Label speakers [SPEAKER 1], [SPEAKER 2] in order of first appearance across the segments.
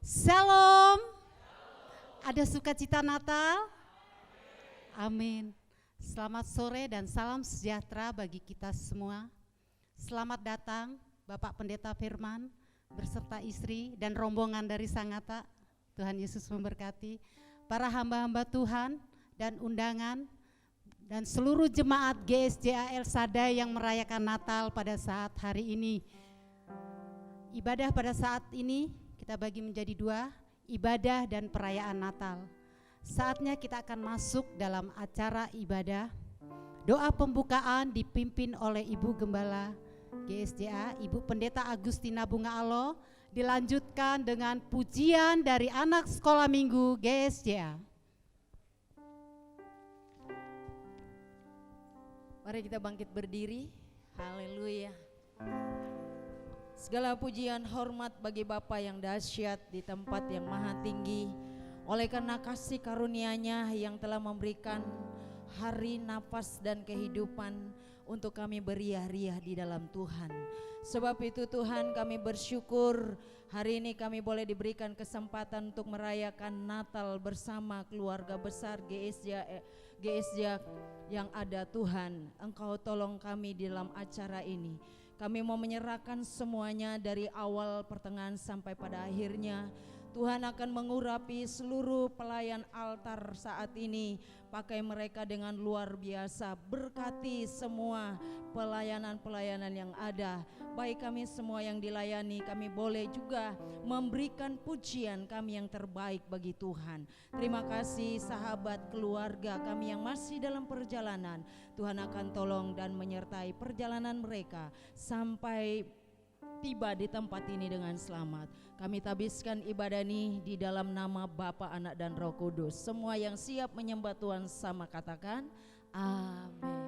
[SPEAKER 1] Shalom. Ada sukacita Natal? Amin. Selamat sore dan salam sejahtera bagi kita semua. Selamat datang Bapak Pendeta Firman berserta istri dan rombongan dari Sangatta. Tuhan Yesus memberkati. Para hamba-hamba Tuhan dan undangan dan seluruh jemaat GSJA El Shaddai yang merayakan Natal pada saat hari ini. Ibadah pada saat ini kita bagi menjadi dua, ibadah dan perayaan Natal. Saatnya kita akan masuk dalam acara ibadah. Doa pembukaan dipimpin oleh Ibu Gembala GSJA, Ibu Pendeta Agustina Bunga Alo, dilanjutkan dengan pujian dari anak sekolah minggu GSJA.
[SPEAKER 2] Mari kita bangkit berdiri. Haleluya. Segala pujian hormat bagi Bapa yang dahsyat di tempat yang maha tinggi. Oleh karena kasih karunia-Nya yang telah memberikan hari, nafas dan kehidupan untuk kami beriah-riah di dalam Tuhan. Sebab itu Tuhan, kami bersyukur hari ini kami boleh diberikan kesempatan untuk merayakan Natal bersama keluarga besar GSJA yang ada. Tuhan, Engkau tolong kami di dalam acara ini. Kami mau menyerahkan semuanya dari awal, pertengahan sampai pada akhirnya. Tuhan akan mengurapi seluruh pelayan altar saat ini. Pakai mereka dengan luar biasa. Berkati semua pelayanan-pelayanan yang ada. Baik kami semua yang dilayani, kami boleh juga memberikan pujian kami yang terbaik bagi Tuhan. Terima kasih sahabat keluarga kami yang masih dalam perjalanan. Tuhan akan tolong dan menyertai perjalanan mereka sampai tiba di tempat ini dengan selamat. Kami tabiskan ibadah ini di dalam nama Bapa, Anak dan Roh Kudus. Semua yang siap menyembah Tuhan sama katakan amin.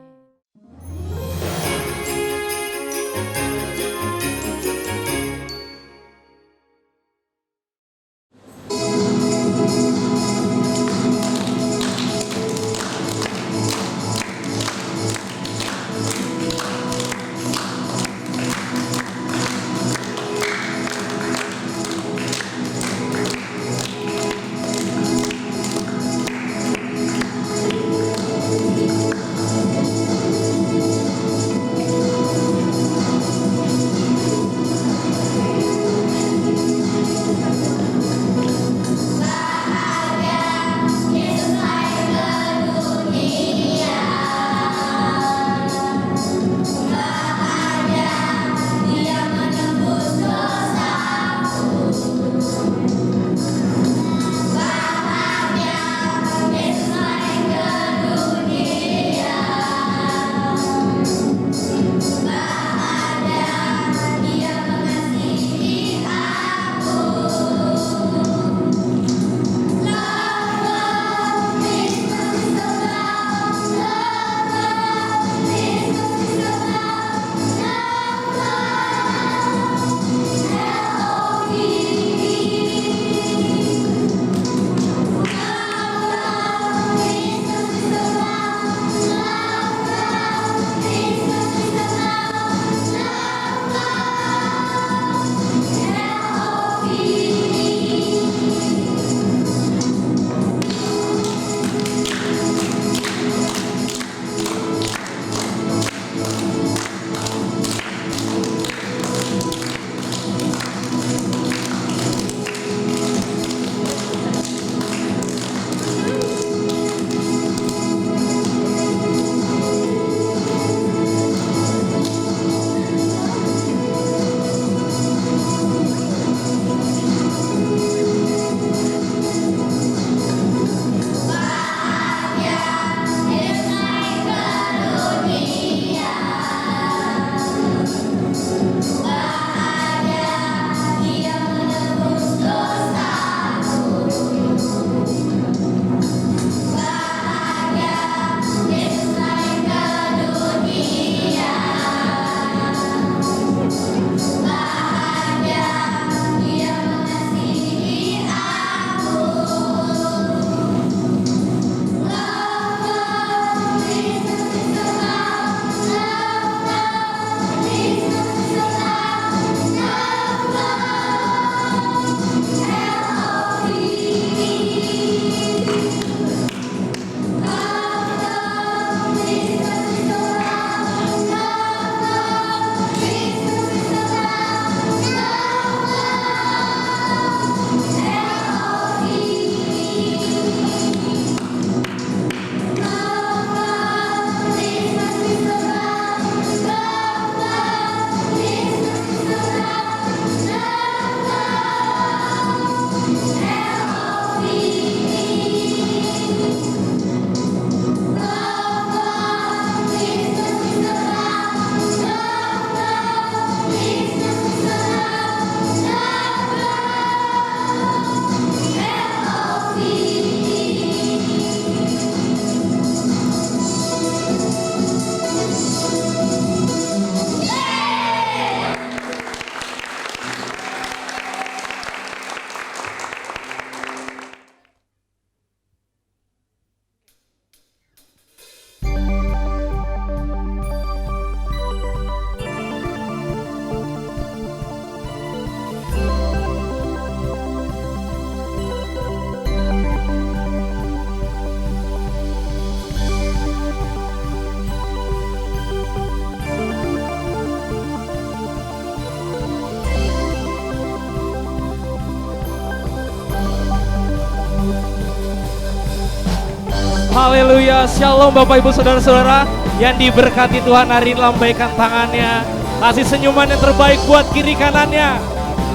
[SPEAKER 3] Haleluya. Shalom Bapak Ibu Saudara-saudara yang diberkati Tuhan. Hari ini lambaikan tangannya, kasih senyuman yang terbaik buat kiri kanannya.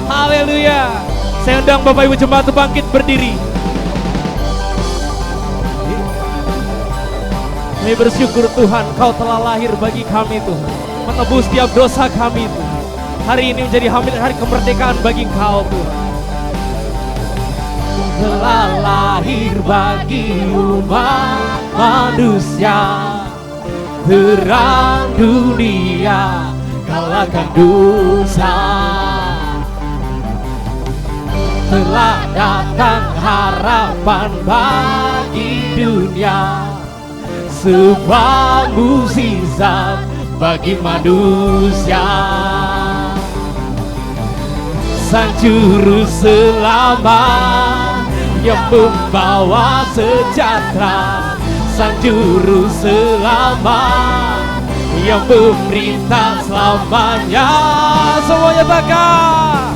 [SPEAKER 3] Haleluya. Saya undang Bapak Ibu jemaat bangkit berdiri. Kami bersyukur Tuhan, Kau telah lahir bagi kami Tuhan, menebus setiap dosa kami Tuhan. Hari ini menjadi hari kemerdekaan bagi Kau Tuhan. Telah lahir bagi umat manusia, terang dunia, kalahkan dosa. Telah datang harapan bagi dunia, sebuah mukjizat bagi manusia. Sang Juru Selamat yang membawa sejahtera, Sang Juru Selamat yang memerintah selamanya. Semuanya takkan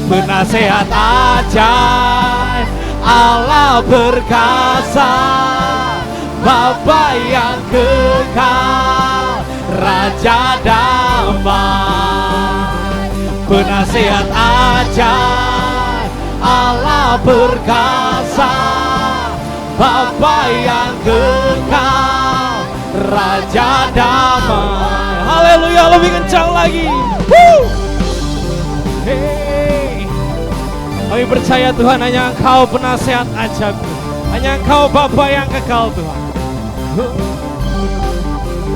[SPEAKER 3] penasehat ajaib, Allah perkasa, Bapa yang kekal, Raja damai. Penasehat ajaib, Allah perkasa, Bapa yang kekal, Raja damai. Haleluya, lebih kencang lagi. Hey. Kami percaya Tuhan, hanya Engkau penasehat ajaib, hanya Engkau Bapa yang kekal Tuhan.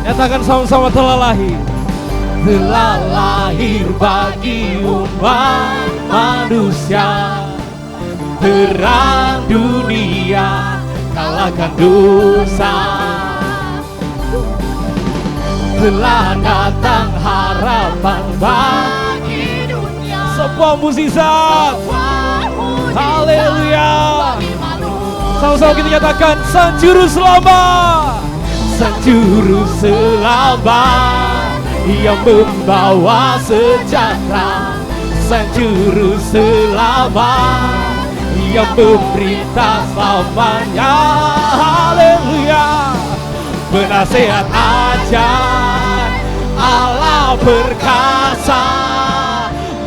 [SPEAKER 3] Nyatakan sama-sama, telah lahir. Telah lahir bagi umat manusia, terang dunia, kalahkan dosa. Telah datang harapan bagi dunia, sebuah mukjizat. Haleluya. Sama-sama kita nyatakan, Sang Juru Selamat, Sang Juru Selamat yang membawa sejahtera, Sang Juru Selamat yang memerintah selamanya. Haleluya. Penasehat ajaib, Allah perkasa,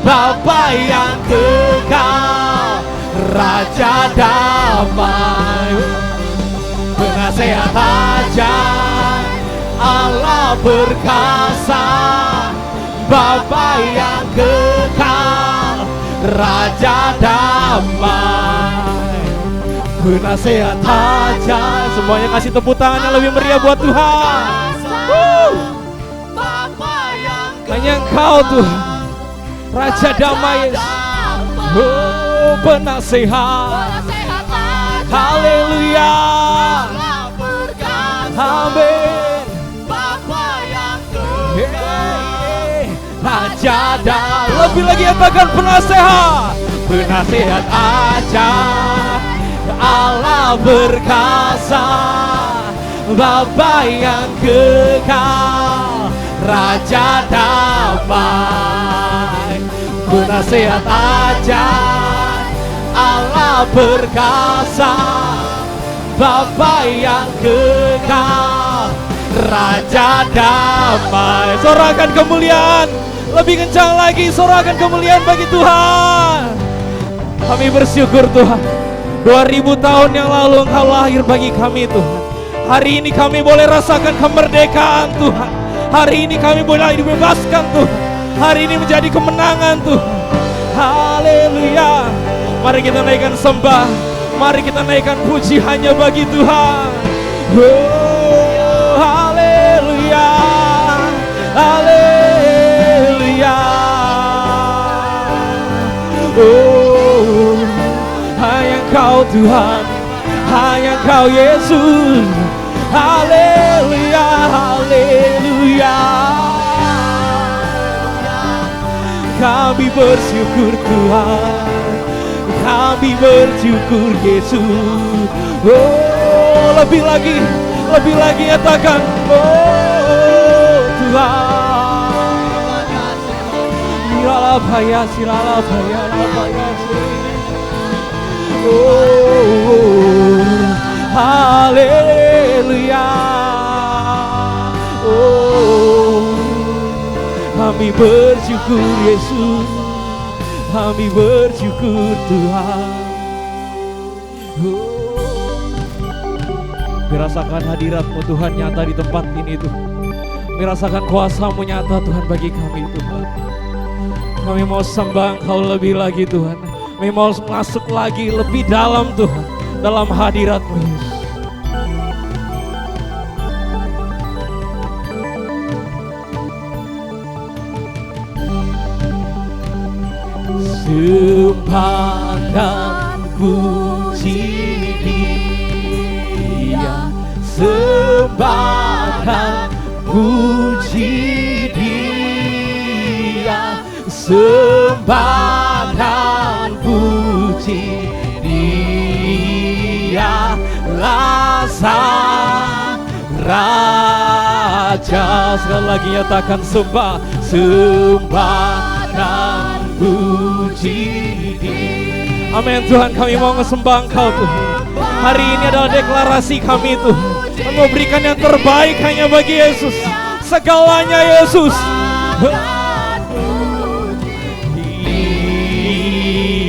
[SPEAKER 3] Bapa yang kekal, Raja damai. Penasehat ajaib, Allah perkasa, Bapa yang kekal, Raja damai. Penasehat ajaib. Semuanya kasih tepuk tangan yang lebih meriah buat Tuhan. Hanya Engkau Tuhan, Raja damai. Oh, penasehat. Haleluya. Amin. Raja damai. Lebih lagi katakan penasehat. Penasehat ajaib, Allah perkasa, Bapa yang kekal, Raja damai. Penasehat ajaib, Allah perkasa, Bapa yang kekal, Raja damai. Sorakan kemuliaan, lebih kencang lagi, sorakan kemuliaan bagi Tuhan. Kami bersyukur Tuhan, 2000 tahun yang lalu Engkau lahir bagi kami Tuhan. Hari ini kami boleh rasakan kemerdekaan Tuhan. Hari ini kami boleh dibebaskan Tuhan. Hari ini menjadi kemenangan Tuhan. Haleluya. Mari kita naikkan sembah, mari kita naikkan puji hanya bagi Tuhan. Oh, haleluya. Haleluya. Oh, hanya Engkau Tuhan, hanya Engkau Yesus. Haleluya, haleluya. Kami bersyukur Tuhan, kami bersyukur Yesus. Oh, lebih lagi nyatakan, oh Tuhan. Silala baya. Oh, haleluya. Kami bersyukur Yesus, kami bersyukur Tuhan. Merasakan hadirat-Mu Tuhan nyata di tempat ini Tuhan. Merasakan kuasa-Mu nyata Tuhan bagi kami Tuhan. Kami mau sembah Engkau lebih lagi Tuhan. Kami mau masuk lagi lebih dalam Tuhan, dalam hadirat-Mu Yesus. Sembah dan puji Dia, sembah dan puji Dia, sembah dan puji Dia, Sang Raja. Sekali lagi nyatakan sembah, sembah dan puji Dia. Amin Tuhan, kami mau ngesembah Engkau Tuhan. Hari ini adalah deklarasi kami Tuhan, memberikan yang terbaik hanya bagi Yesus. Segalanya Yesus.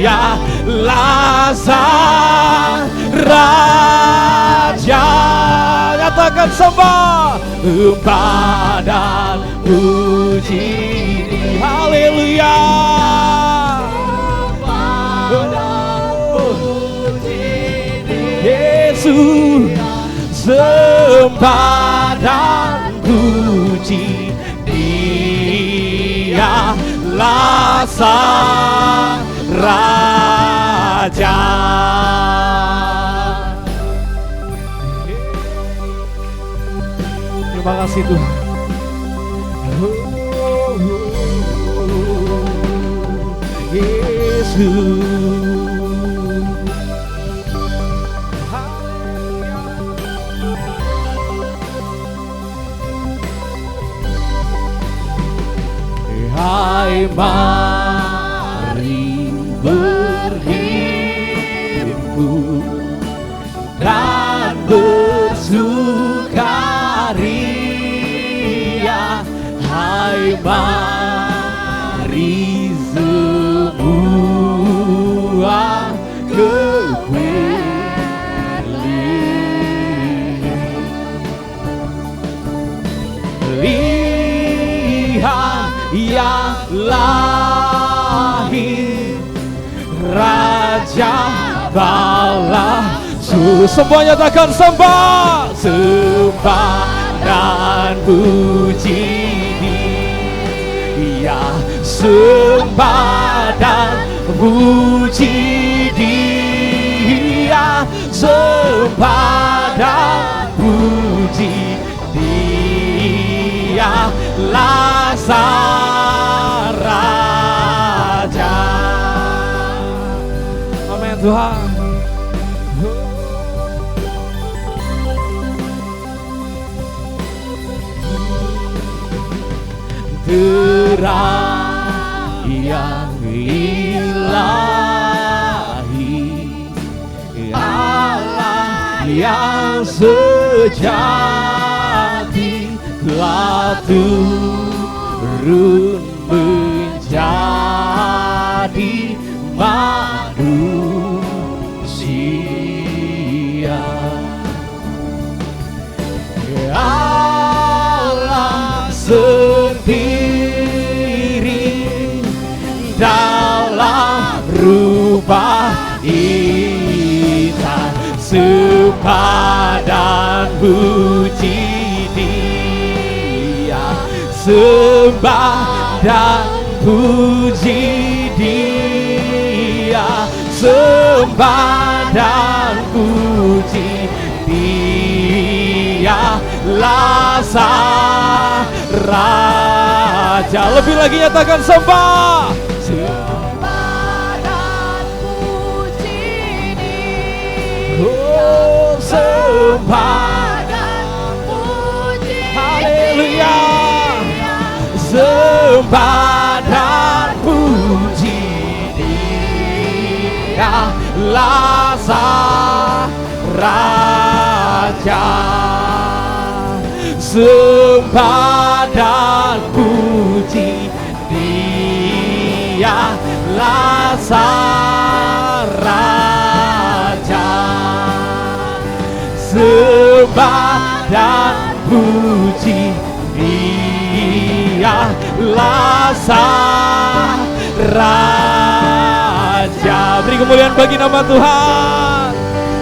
[SPEAKER 3] Dialah Sang Raja. Nyatakan sembah, sembah dan puji Dia. Haleluya. Yesus, sembah dan puji Dialah Sang Raja. Terima kasih Tuhan. Yesus. Hai mari berhimpun dan bersukaria. Hai mari semua lihat yang lahir Raja Bala. Semuanya nyatakan sembah, sembah dan puji Dia, sembah dan puji Dia, sembah dan puji Dia, Sang Raja. Amin Tuhan. Terang yang ilahi, Allah yang sejati telah turun menjadi manusia. Allah sendiri dalam rupa insan, sembah dan puji Dia, sembah dan puji Dia, sembah dan puji Dia, Sang Raja. Lebih lagi nyatakan sembah,
[SPEAKER 4] sembah dan puji Dia,
[SPEAKER 3] oh, sembah
[SPEAKER 4] dan puji
[SPEAKER 3] haleluya, sembah dan puji Dia, Sang Raja. Sembah dan puji Dialah sang Raja. Sembah dan puji Dialah sang Raja. Beri kemuliaan bagi nama Tuhan.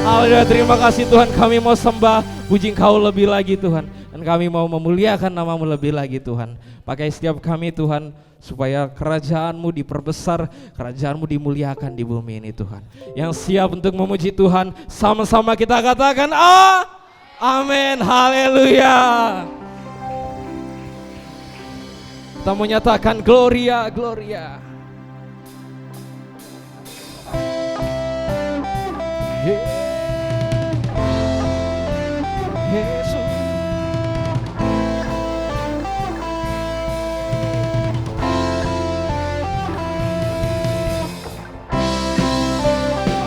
[SPEAKER 3] Haleluya, terima kasih Tuhan. Kami mau sembah puji Engkau lebih lagi Tuhan, dan kami mau memuliakan nama-Mu lebih lagi Tuhan. Pakai setiap kami Tuhan, supaya kerajaan-Mu diperbesar, kerajaan-Mu dimuliakan di bumi ini Tuhan. Yang siap untuk memuji Tuhan, sama-sama kita katakan amin. Haleluya. Kita menyatakan gloria, gloria. Yesus.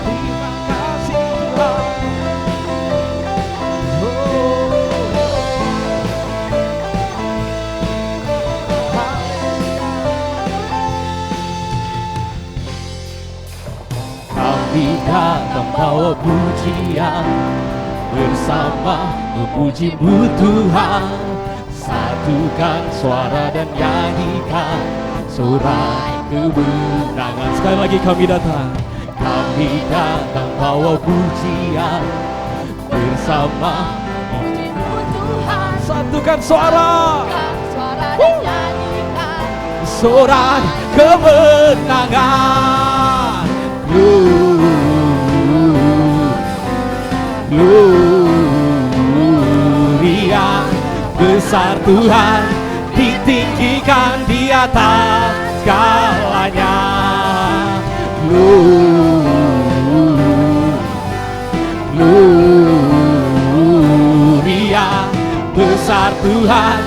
[SPEAKER 3] Terima kasih Tuhan. Kami datang bawa pujian, bersama memuji-Mu Tuhan. Satukan suara dan nyanyikan sorai kemenangan. Sekali lagi kami datang bawa pujian, bersama
[SPEAKER 4] Puji-Mu Tuhan,
[SPEAKER 3] satukan suara
[SPEAKER 4] dan nyanyikan
[SPEAKER 3] sorai kemenangan. Gloria, besar Tuhan, ditinggikan di atas segalanya. Gloria, besar Tuhan,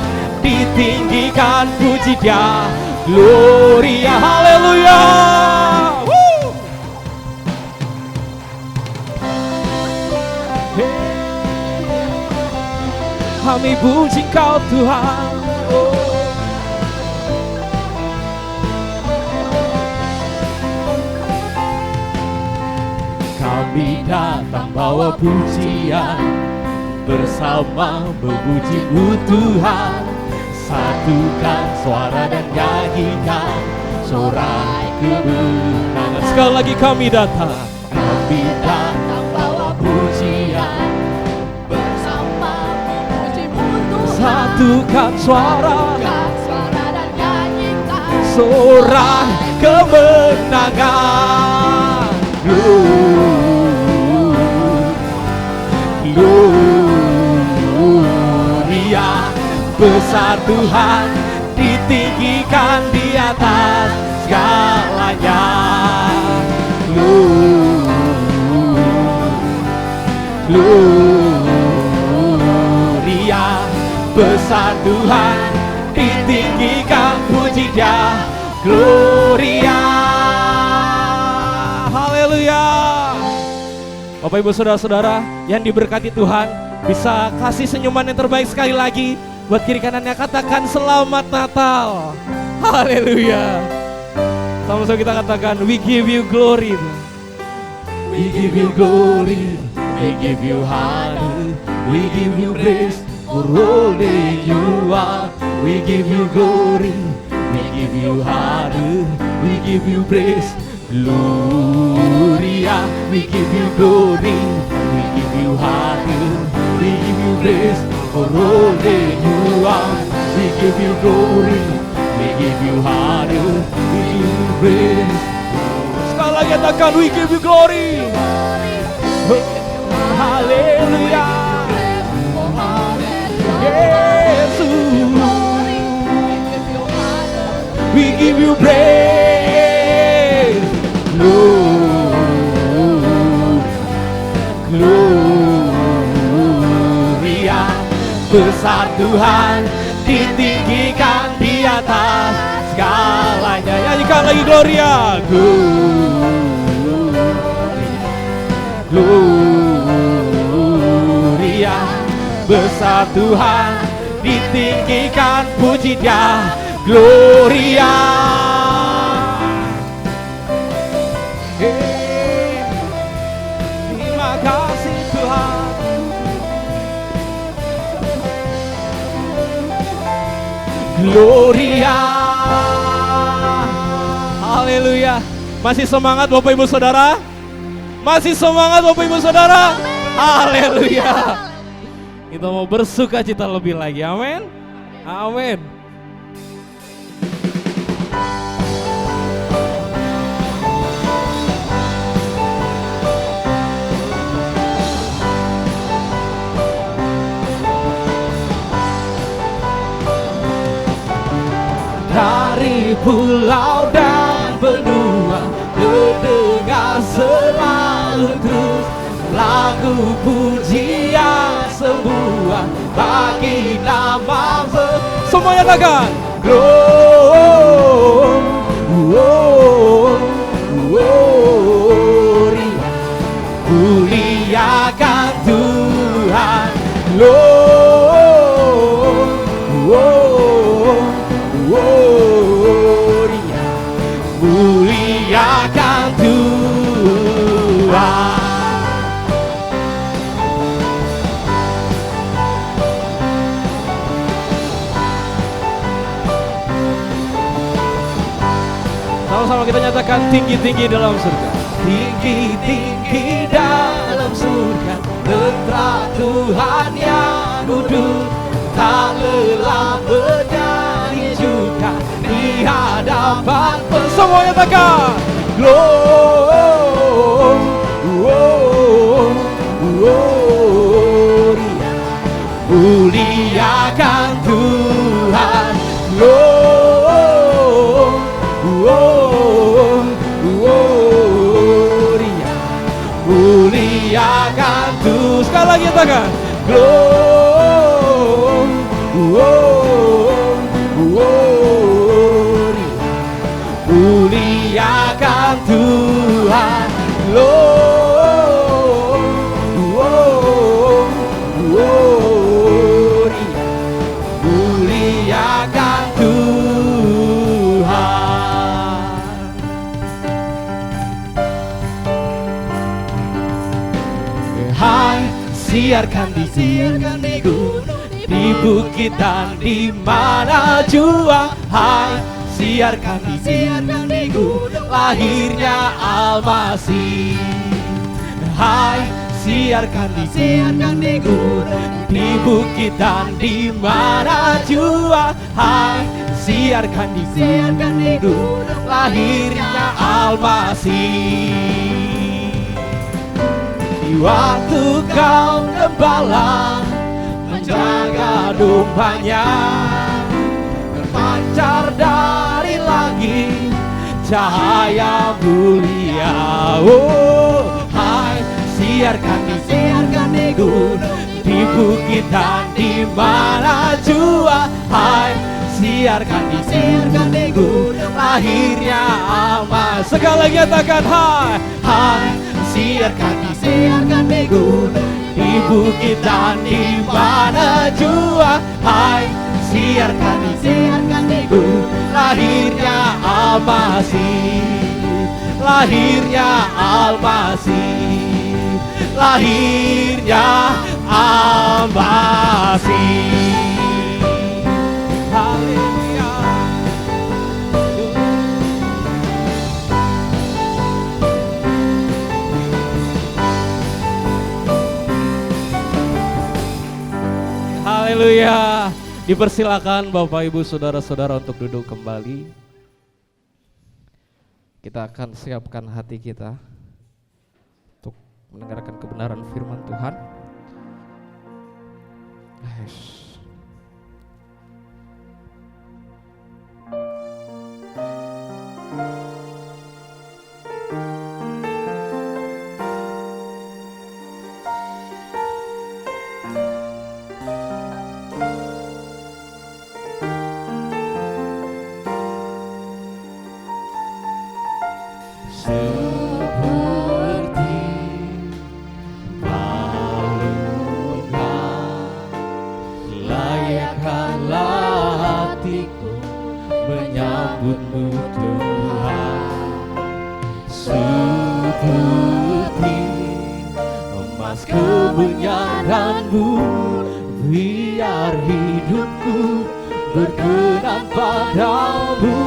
[SPEAKER 3] ditinggikan, puji Dia. Gloria, haleluya. Kami puji Kau Tuhan. Kami datang bawa pujian, bersama memuji-Mu Tuhan. Satukan suara dan nyanyikan sorai kemenangan. Sekali lagi kami datang bawa pujian, satukan suara
[SPEAKER 4] dan nyanyikan
[SPEAKER 3] sorai kemenangan. Gloria, besar Tuhan, ditinggikan di atas segalanya. Gloria, besar Tuhan, ditinggikan, puji Dia. Gloria, haleluya. Bapak Ibu Saudara-saudara yang diberkati Tuhan, bisa kasih senyuman yang terbaik sekali lagi buat kiri kanannya, katakan selamat Natal. Haleluya. Sama-sama kita katakan, we give you glory, we give you glory, we give you honor, we give you praise. For holy you are, we give you glory, we give you honor, we give you praise. Gloria, we give you glory, we give you honor, we give you praise. For holy you are, we give you glory, we give you honor, we give you praise. Sekali lagi katakan, we give you glory. Haleluya. Yesus, we give you praise. Gloria, besar Tuhan, ditinggikan di atas segalanya. Nyanyikan lagi Gloria. Gloria, besar Tuhan, ditinggikan, puji Dia. Gloria. Gloria. Haleluya. Masih semangat Bapak Ibu Saudara? Masih semangat Bapak Ibu Saudara? Haleluya. Kita mau bersuka cita lebih lagi. Amin. Amin. Dari pulau dan benua terdengar selalu terus lagu pujian semua bagi nama semuanya katakan gloria, muliakan Tuhan, gloria, muliakan Tuhan. Sama-sama kita nyatakan tinggi-tinggi dalam surga. Tinggi-tinggi dalam surga, tentara Tuhan yang kudus, tak lelah bernyanyi juga di hadapan semuanya nyatakan gloria, muliakan Tuhan, gloria, muliakan Tuhan. Sekali lagi katakan gloria, muliakan Tuhan, gloria, muliakan Tuhan. Hai, siarkan di gunung, di bukit dan di mana jua. Hai, siarkan di gunung, lahirnya Almasih. Hai, siarkan di gunung, di bukit dan di mana jua. Hai, siarkan di gunung, lahirnya Almasih. Di waktu kaum gembala menjaga dombanya, terpancar dari langit cahaya mulia. Oh, hai, siarkan di gunung, di bukit dan di mana jua. Hai, siarkan di gunung, lahirnya Almasih. Sekali lagi katakan hai, siarkan di gunung, di bukit dan di mana jua. Hai, siarkan di gunung, lahirnya Almasih, lahirnya Almasih, lahirnya Almasih. Haleluya. Haleluya. Dipersilakan Bapak Ibu Saudara-saudara untuk duduk kembali. Kita akan siapkan hati kita untuk mendengarkan kebenaran firman Tuhan. berkenan padamu.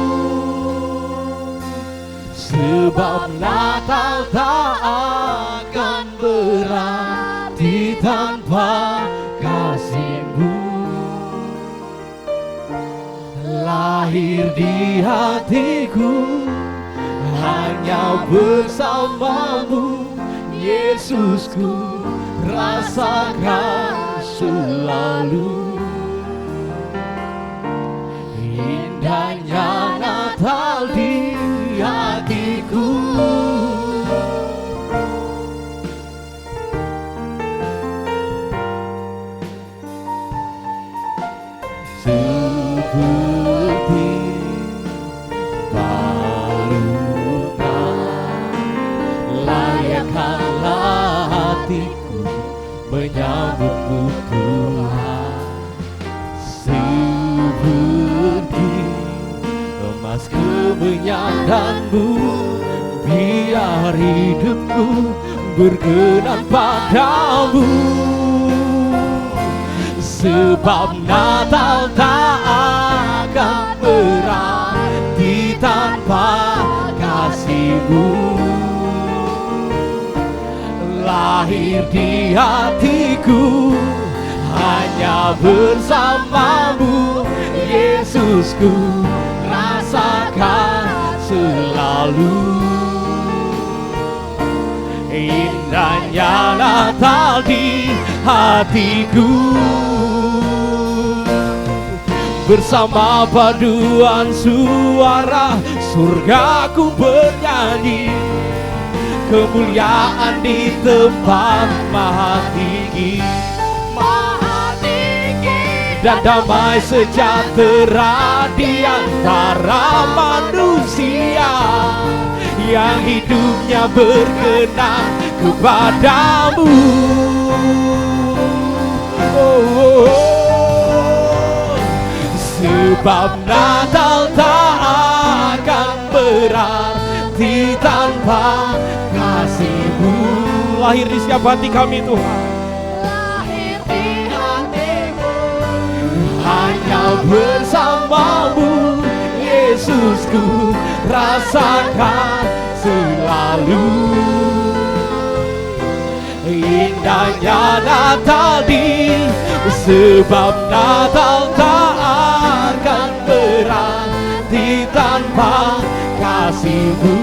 [SPEAKER 3] Sebab Natal tak akan berarti tanpa kasih-Mu. Lahir di hatiku hanya bersama-Mu, Yesusku, rasakan selalu. Indahnya Natal di hatiku. Seperti balungan layakkanlah hatiku menyambutmu Tuhan. Seperti emas kemenyanganmu, biar hidupku berkenan padamu. Sebab Natal tak akan berarti tanpa kasih-Mu. Lahir di hatiku hanya bersama-Mu, Yesusku, rasakan selalu. Indahnya Natal di hatiku. Bersama paduan suara surgaku bernyanyi, kemuliaan di tempat maha tinggi. Dan damai sejahtera di antara manusia yang hidupnya berkenan kepadamu. Sebab Natal tak akan berarti tanpa kasih-Mu. Lahir di setiap hati kami Tuhan.
[SPEAKER 4] Lahir di hatiku
[SPEAKER 3] Hanya bersama-Mu, Yesusku, rasakan selalu. Indahnya Natal di, sebab Natal tak akan berarti tanpa kasih-Mu.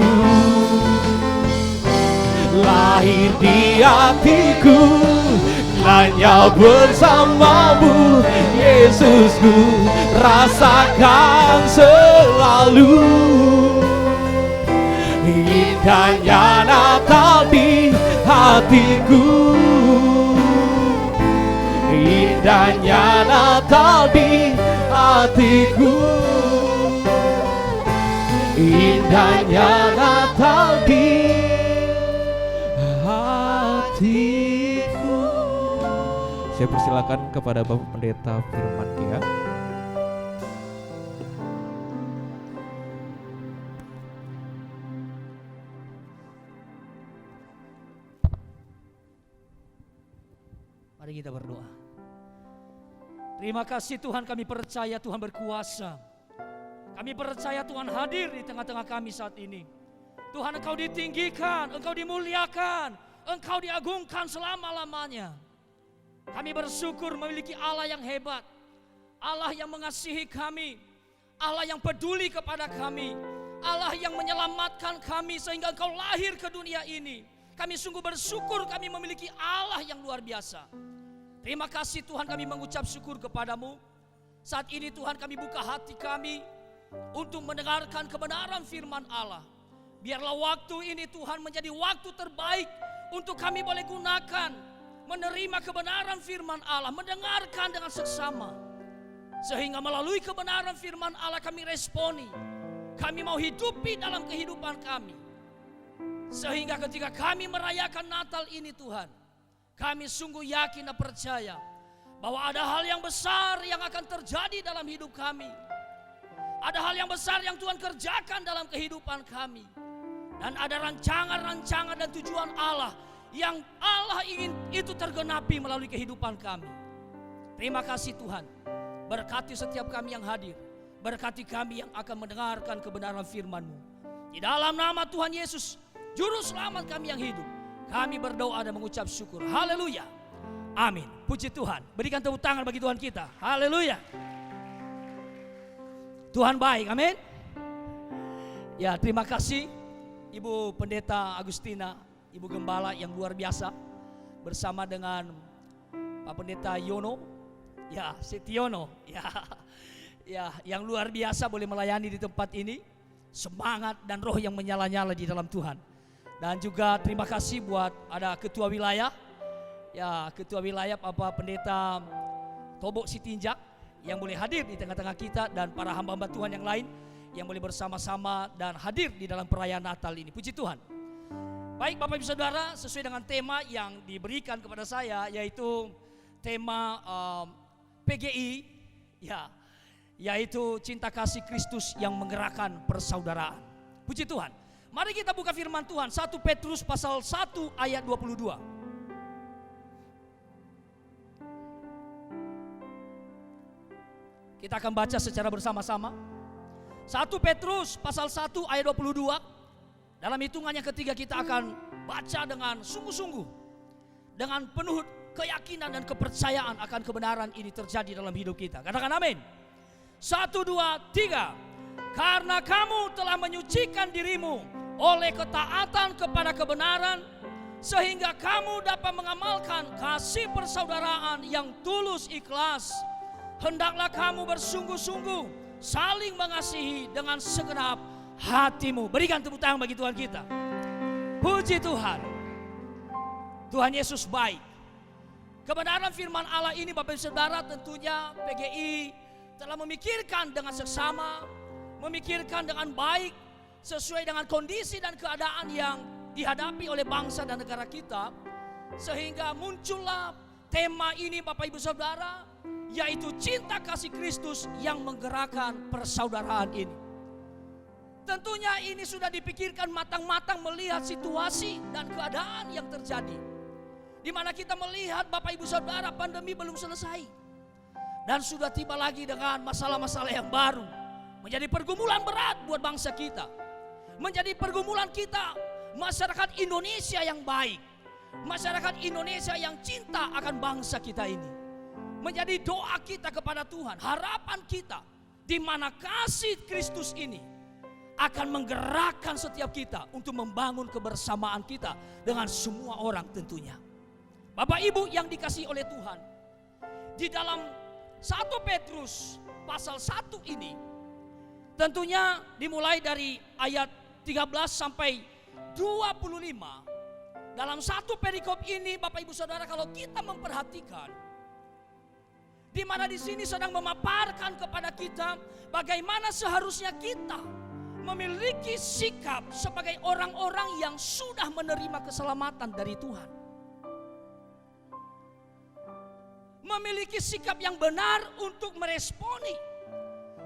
[SPEAKER 3] Lahir di hatiku hanya bersama-Mu, Yesusku, rasakan selalu. Indahnya Natal di hatiku. Indahnya Natal di hatiku. Indahnya Natal di hatiku. Saya persilakan kepada Bapak Pendeta Firman Kia.
[SPEAKER 5] Mari kita berdoa. Terima kasih Tuhan, kami percaya Tuhan berkuasa. Kami percaya Tuhan hadir di tengah-tengah kami saat ini. Tuhan, Engkau ditinggikan, Engkau dimuliakan, Engkau diagungkan selama-lamanya. Kami bersyukur memiliki Allah yang hebat, Allah yang mengasihi kami, Allah yang peduli kepada kami, Allah yang menyelamatkan kami sehingga Engkau lahir ke dunia ini. Kami sungguh bersyukur kami memiliki Allah yang luar biasa. Terima kasih Tuhan, kami mengucap syukur kepadamu. Saat ini Tuhan, kami buka hati kami untuk mendengarkan kebenaran firman Allah. Biarlah waktu ini Tuhan menjadi waktu terbaik untuk kami boleh gunakan menerima kebenaran firman Allah, mendengarkan dengan seksama. Sehingga melalui kebenaran firman Allah kami responi. Kami mau hidupi dalam kehidupan kami. Sehingga ketika kami merayakan Natal ini Tuhan, kami sungguh yakin dan percaya bahwa ada hal yang besar yang akan terjadi dalam hidup kami. Ada hal yang besar yang Tuhan kerjakan dalam kehidupan kami. Dan ada rancangan-rancangan dan tujuan Allah yang Allah ingin itu tergenapi melalui kehidupan kami. Terima kasih Tuhan. Berkati setiap kami yang hadir. Berkati kami yang akan mendengarkan kebenaran firman-Mu. Di dalam nama Tuhan Yesus, Juru Selamat kami yang hidup, kami berdoa dan mengucap syukur. Haleluya. Amin. Puji Tuhan. Berikan tepuk tangan bagi Tuhan kita. Haleluya. Tuhan baik. Amin. Ya, terima kasih Ibu Pendeta Agustina, Ibu Gembala yang luar biasa, bersama dengan Pak Pendeta Yono, ya Setiono, ya yang luar biasa boleh melayani di tempat ini. Semangat dan roh yang menyala-nyala di dalam Tuhan. Dan juga terima kasih buat ada ketua wilayah, ya ketua wilayah Bapak Pendeta Tobok Sitinjak yang boleh hadir di tengah-tengah kita, dan para hamba-hamba Tuhan yang lain yang boleh bersama-sama dan hadir di dalam perayaan Natal ini. Puji Tuhan. Baik Bapak Ibu Saudara, sesuai dengan tema yang diberikan kepada saya, yaitu tema PGI, ya, yaitu cinta kasih Kristus yang menggerakkan persaudaraan. Puji Tuhan. Mari kita buka firman Tuhan, 1 Petrus pasal 1 ayat 22. Kita akan baca secara bersama-sama. 1 Petrus pasal 1 ayat 22. Dalam hitungan yang ketiga kita akan baca dengan sungguh-sungguh, dengan penuh keyakinan dan kepercayaan akan kebenaran ini terjadi dalam hidup kita. Katakan amin. 1, 2, 3. Karena kamu telah menyucikan dirimu oleh ketaatan kepada kebenaran, sehingga kamu dapat mengamalkan kasih persaudaraan yang tulus ikhlas. Hendaklah kamu bersungguh-sungguh saling mengasihi dengan segenap hatimu. Berikan tepuk tangan bagi Tuhan kita. Puji Tuhan. Tuhan Yesus baik. Kebenaran firman Allah ini Bapak Ibu Saudara, tentunya PGI telah memikirkan dengan seksama, memikirkan dengan baik sesuai dengan kondisi dan keadaan yang dihadapi oleh bangsa dan negara kita, sehingga muncullah tema ini Bapak Ibu Saudara, yaitu cinta kasih Kristus yang menggerakkan persaudaraan ini. Tentunya ini sudah dipikirkan matang-matang melihat situasi dan keadaan yang terjadi, di mana kita melihat Bapak Ibu Saudara, pandemi belum selesai dan sudah tiba lagi dengan masalah-masalah yang baru, menjadi pergumulan berat buat bangsa kita, menjadi pergumulan kita masyarakat Indonesia yang baik, masyarakat Indonesia yang cinta akan bangsa kita ini. Menjadi doa kita kepada Tuhan, harapan kita, di mana kasih Kristus ini akan menggerakkan setiap kita untuk membangun kebersamaan kita dengan semua orang tentunya. Bapak Ibu yang dikasihi oleh Tuhan, di dalam 1 Petrus pasal 1 ini, tentunya dimulai dari ayat 13 sampai 25. Dalam satu perikop ini Bapak Ibu Saudara, kalau kita memperhatikan, di mana di sini sedang memaparkan kepada kita bagaimana seharusnya kita memiliki sikap sebagai orang-orang yang sudah menerima keselamatan dari Tuhan. Memiliki sikap yang benar untuk meresponi,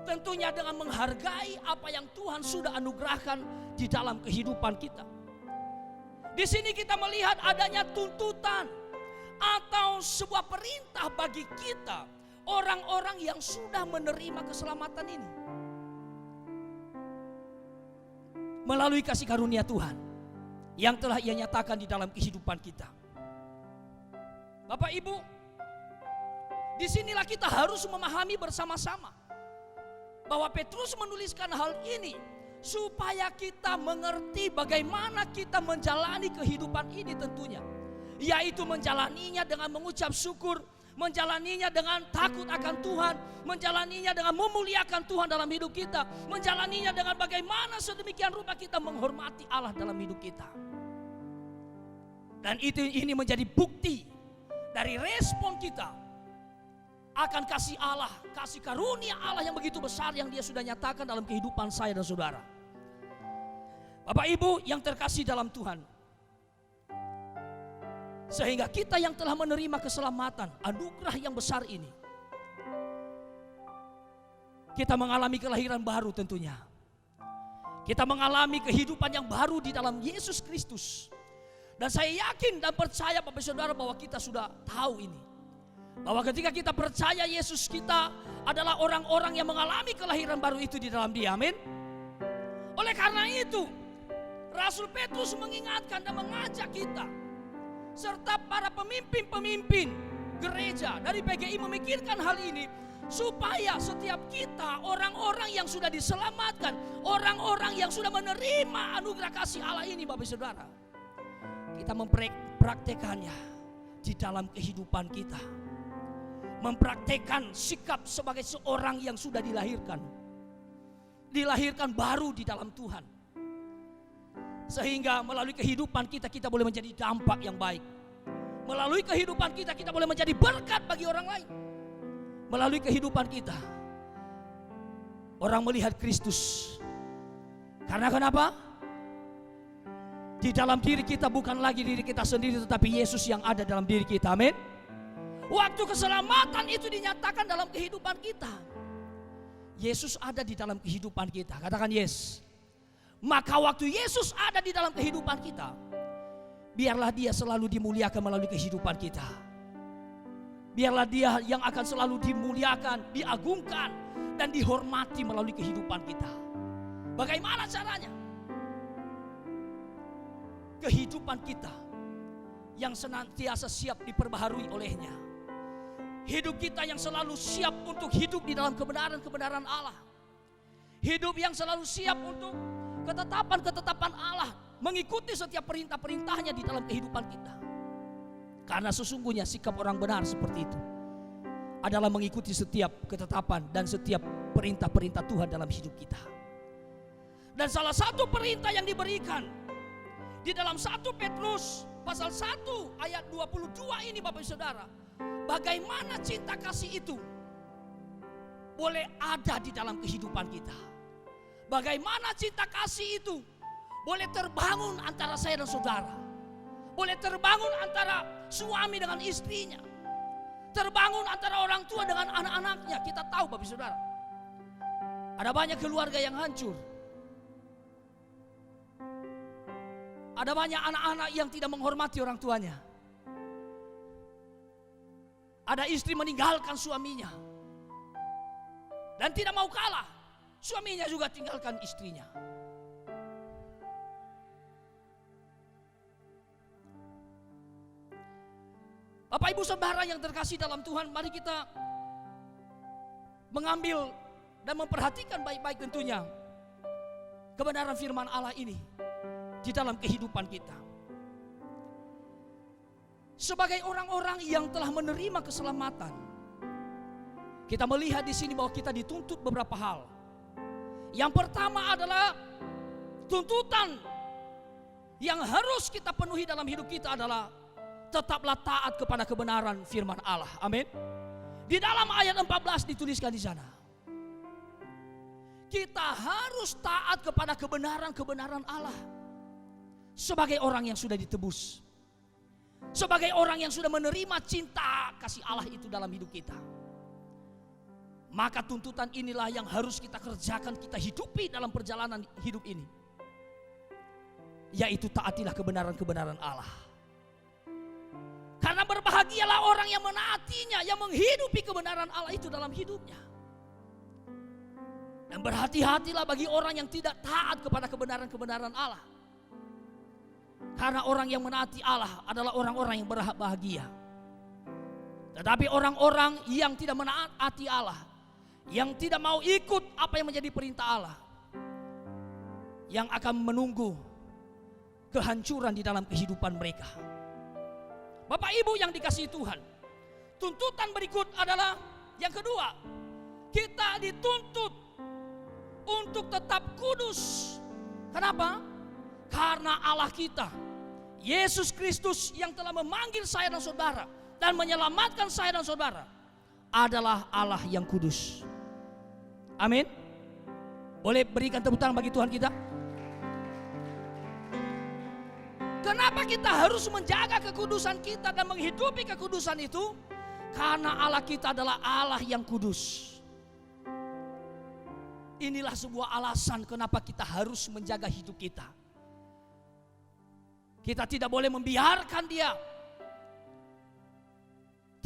[SPEAKER 5] tentunya dengan menghargai apa yang Tuhan sudah anugerahkan di dalam kehidupan kita. Di sini kita melihat adanya tuntutan atau sebuah perintah bagi kita, orang-orang yang sudah menerima keselamatan ini, melalui kasih karunia Tuhan yang telah Ia nyatakan di dalam kehidupan kita. Bapak Ibu, disinilah kita harus memahami bersama-sama bahwa Petrus menuliskan hal ini supaya kita mengerti bagaimana kita menjalani kehidupan ini tentunya, yaitu menjalaninya dengan mengucap syukur, menjalaninya dengan takut akan Tuhan, menjalaninya dengan memuliakan Tuhan dalam hidup kita, menjalaninya dengan bagaimana sedemikian rupa kita menghormati Allah dalam hidup kita. Dan ini menjadi bukti dari respon kita akan kasih Allah, kasih karunia Allah yang begitu besar yang Dia sudah nyatakan dalam kehidupan saya dan saudara. Bapak Ibu yang terkasih dalam Tuhan, sehingga kita yang telah menerima keselamatan, anugerah yang besar ini, kita mengalami kelahiran baru tentunya. Kita mengalami kehidupan yang baru di dalam Yesus Kristus. Dan saya yakin dan percaya Bapak Saudara bahwa kita sudah tahu ini, Bahwa ketika kita percaya Yesus, kita adalah orang-orang yang mengalami kelahiran baru itu di dalam Dia. Amin. Oleh karena itu, Rasul Petrus mengingatkan dan mengajak kita serta para pemimpin-pemimpin gereja dari PGI memikirkan hal ini, supaya setiap kita orang-orang yang sudah diselamatkan, orang-orang yang sudah menerima anugerah kasih Allah ini, Bapak Saudara, kita mempraktekannya di dalam kehidupan kita. Mempraktekkan sikap sebagai seorang yang sudah dilahirkan baru di dalam Tuhan, sehingga melalui kehidupan kita boleh menjadi dampak yang baik. Melalui kehidupan kita boleh menjadi berkat bagi orang lain. Melalui kehidupan kita orang melihat Kristus. Karena kenapa? Di dalam diri kita bukan lagi diri kita sendiri, tetapi Yesus yang ada dalam diri kita. Amin. Waktu keselamatan itu dinyatakan dalam kehidupan kita. Yesus ada di dalam kehidupan kita. Katakan yes. Maka waktu Yesus ada di dalam kehidupan kita, biarlah Dia selalu dimuliakan melalui kehidupan kita. Biarlah Dia yang akan selalu dimuliakan, diagungkan, dan dihormati melalui kehidupan kita. Bagaimana caranya? Kehidupan kita yang senantiasa siap diperbaharui olehnya. Hidup kita yang selalu siap untuk hidup di dalam kebenaran-kebenaran Allah. Hidup yang selalu siap untuk ketetapan-ketetapan Allah, mengikuti setiap perintah-perintahnya di dalam kehidupan kita. Karena sesungguhnya sikap orang benar seperti itu adalah mengikuti setiap ketetapan dan setiap perintah-perintah Tuhan dalam hidup kita. Dan salah satu perintah yang diberikan di dalam 1 Petrus pasal 1 ayat 22 ini, Bapak Saudara, bagaimana cinta kasih itu boleh ada di dalam kehidupan kita. Bagaimana cinta kasih itu boleh terbangun antara saya dan saudara. Boleh terbangun antara suami dengan istrinya. Terbangun antara orang tua dengan anak-anaknya. Kita tahu, Bapak Saudara, ada banyak keluarga yang hancur. Ada banyak anak-anak yang tidak menghormati orang tuanya. Ada istri meninggalkan suaminya dan tidak mau kalah, suaminya juga tinggalkan istrinya. Bapak Ibu Saudara yang terkasih dalam Tuhan, mari kita mengambil dan memperhatikan baik-baik tentunya kebenaran firman Allah ini di dalam kehidupan kita. Sebagai orang-orang yang telah menerima keselamatan, kita melihat di sini bahwa kita dituntut beberapa hal. Yang pertama adalah tuntutan yang harus kita penuhi dalam hidup kita adalah tetaplah taat kepada kebenaran firman Allah. Amin. Di dalam ayat 14 dituliskan di sana, kita harus taat kepada kebenaran-kebenaran Allah. Sebagai orang yang sudah ditebus, sebagai orang yang sudah menerima cinta kasih Allah itu dalam hidup kita, maka tuntutan inilah yang harus kita kerjakan, kita hidupi dalam perjalanan hidup ini, yaitu taatilah kebenaran-kebenaran Allah. Karena berbahagialah orang yang menaatinya, yang menghidupi kebenaran Allah itu dalam hidupnya. Dan berhati-hatilah bagi orang yang tidak taat kepada kebenaran-kebenaran Allah. Karena orang yang menaati Allah adalah orang-orang yang berbahagia. Tetapi orang-orang yang tidak menaati Allah, yang tidak mau ikut apa yang menjadi perintah Allah, yang akan menunggu kehancuran di dalam kehidupan mereka. Bapak Ibu yang dikasihi Tuhan, tuntutan berikut adalah yang kedua, kita dituntut untuk tetap kudus. Kenapa? Karena Allah kita, Yesus Kristus yang telah memanggil saya dan saudara dan menyelamatkan saya dan saudara, adalah Allah yang kudus. Amin. Boleh berikan tepuk tangan bagi Tuhan kita? Kenapa kita harus menjaga kekudusan kita dan menghidupi kekudusan itu? Karena Allah kita adalah Allah yang kudus. Inilah sebuah alasan kenapa kita harus menjaga hidup kita. Kita tidak boleh membiarkan dia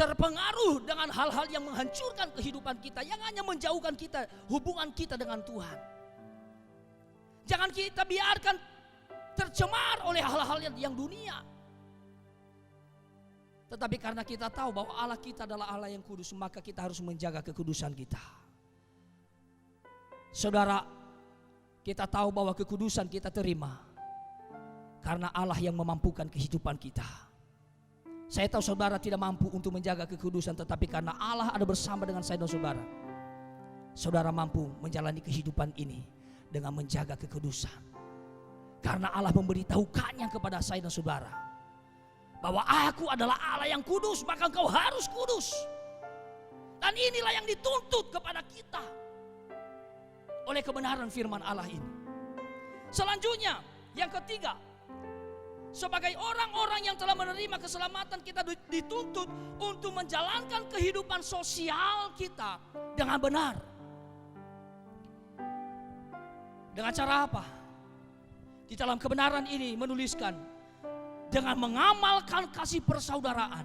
[SPEAKER 5] terpengaruh dengan hal-hal yang menghancurkan kehidupan kita, yang hanya menjauhkan kita, hubungan kita dengan Tuhan. Jangan kita biarkan tercemar oleh hal-hal yang dunia. Tetapi karena kita tahu bahwa Allah kita adalah Allah yang kudus, maka kita harus menjaga kekudusan kita. Saudara, kita tahu bahwa kekudusan kita terima karena Allah yang memampukan kehidupan kita. Saya tahu saudara tidak mampu untuk menjaga kekudusan, tetapi karena Allah ada bersama dengan saya dan saudara, saudara mampu menjalani kehidupan ini dengan menjaga kekudusan. Karena Allah memberitahukannya kepada saya dan saudara bahwa aku adalah Allah yang kudus, maka engkau harus kudus. Dan inilah yang dituntut kepada kita oleh kebenaran firman Allah ini. Selanjutnya, yang ketiga, sebagai orang-orang yang telah menerima keselamatan, kita dituntut untuk menjalankan kehidupan sosial kita dengan benar. Dengan cara apa? Di dalam kebenaran ini menuliskan dengan mengamalkan kasih persaudaraan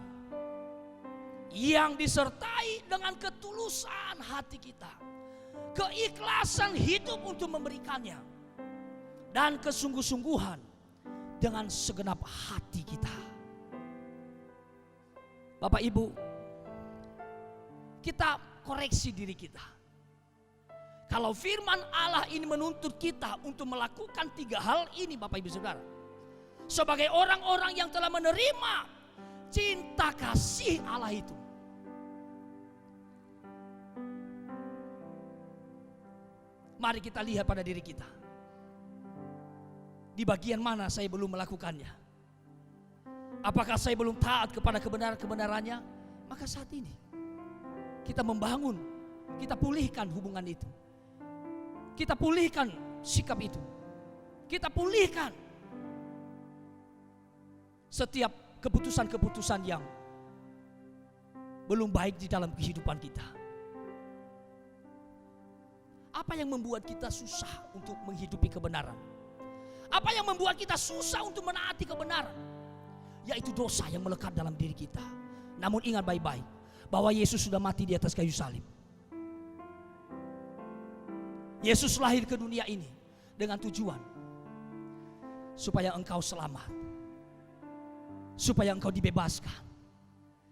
[SPEAKER 5] yang disertai dengan ketulusan hati kita, keikhlasan hidup untuk memberikannya, dan kesungguh-sungguhan dengan segenap hati kita. Bapak Ibu, kita koreksi diri kita. Kalau firman Allah ini menuntut kita untuk melakukan 3 hal ini, Bapak Ibu Saudara, sebagai orang-orang yang telah menerima cinta kasih Allah itu, mari kita lihat pada diri kita. Di bagian mana saya belum melakukannya? Apakah saya belum taat kepada kebenaran-kebenarannya? Maka saat ini kita membangun, kita pulihkan hubungan itu. Kita pulihkan sikap itu. Kita pulihkan setiap keputusan-keputusan yang belum baik di dalam kehidupan kita. Apa yang membuat kita susah untuk menghidupi kebenaran? Apa yang membuat kita susah untuk menaati kebenaran? Yaitu dosa yang melekat dalam diri kita. Namun ingat baik-baik bahwa Yesus sudah mati di atas kayu salib. Yesus lahir ke dunia ini dengan tujuan supaya engkau selamat, supaya engkau dibebaskan,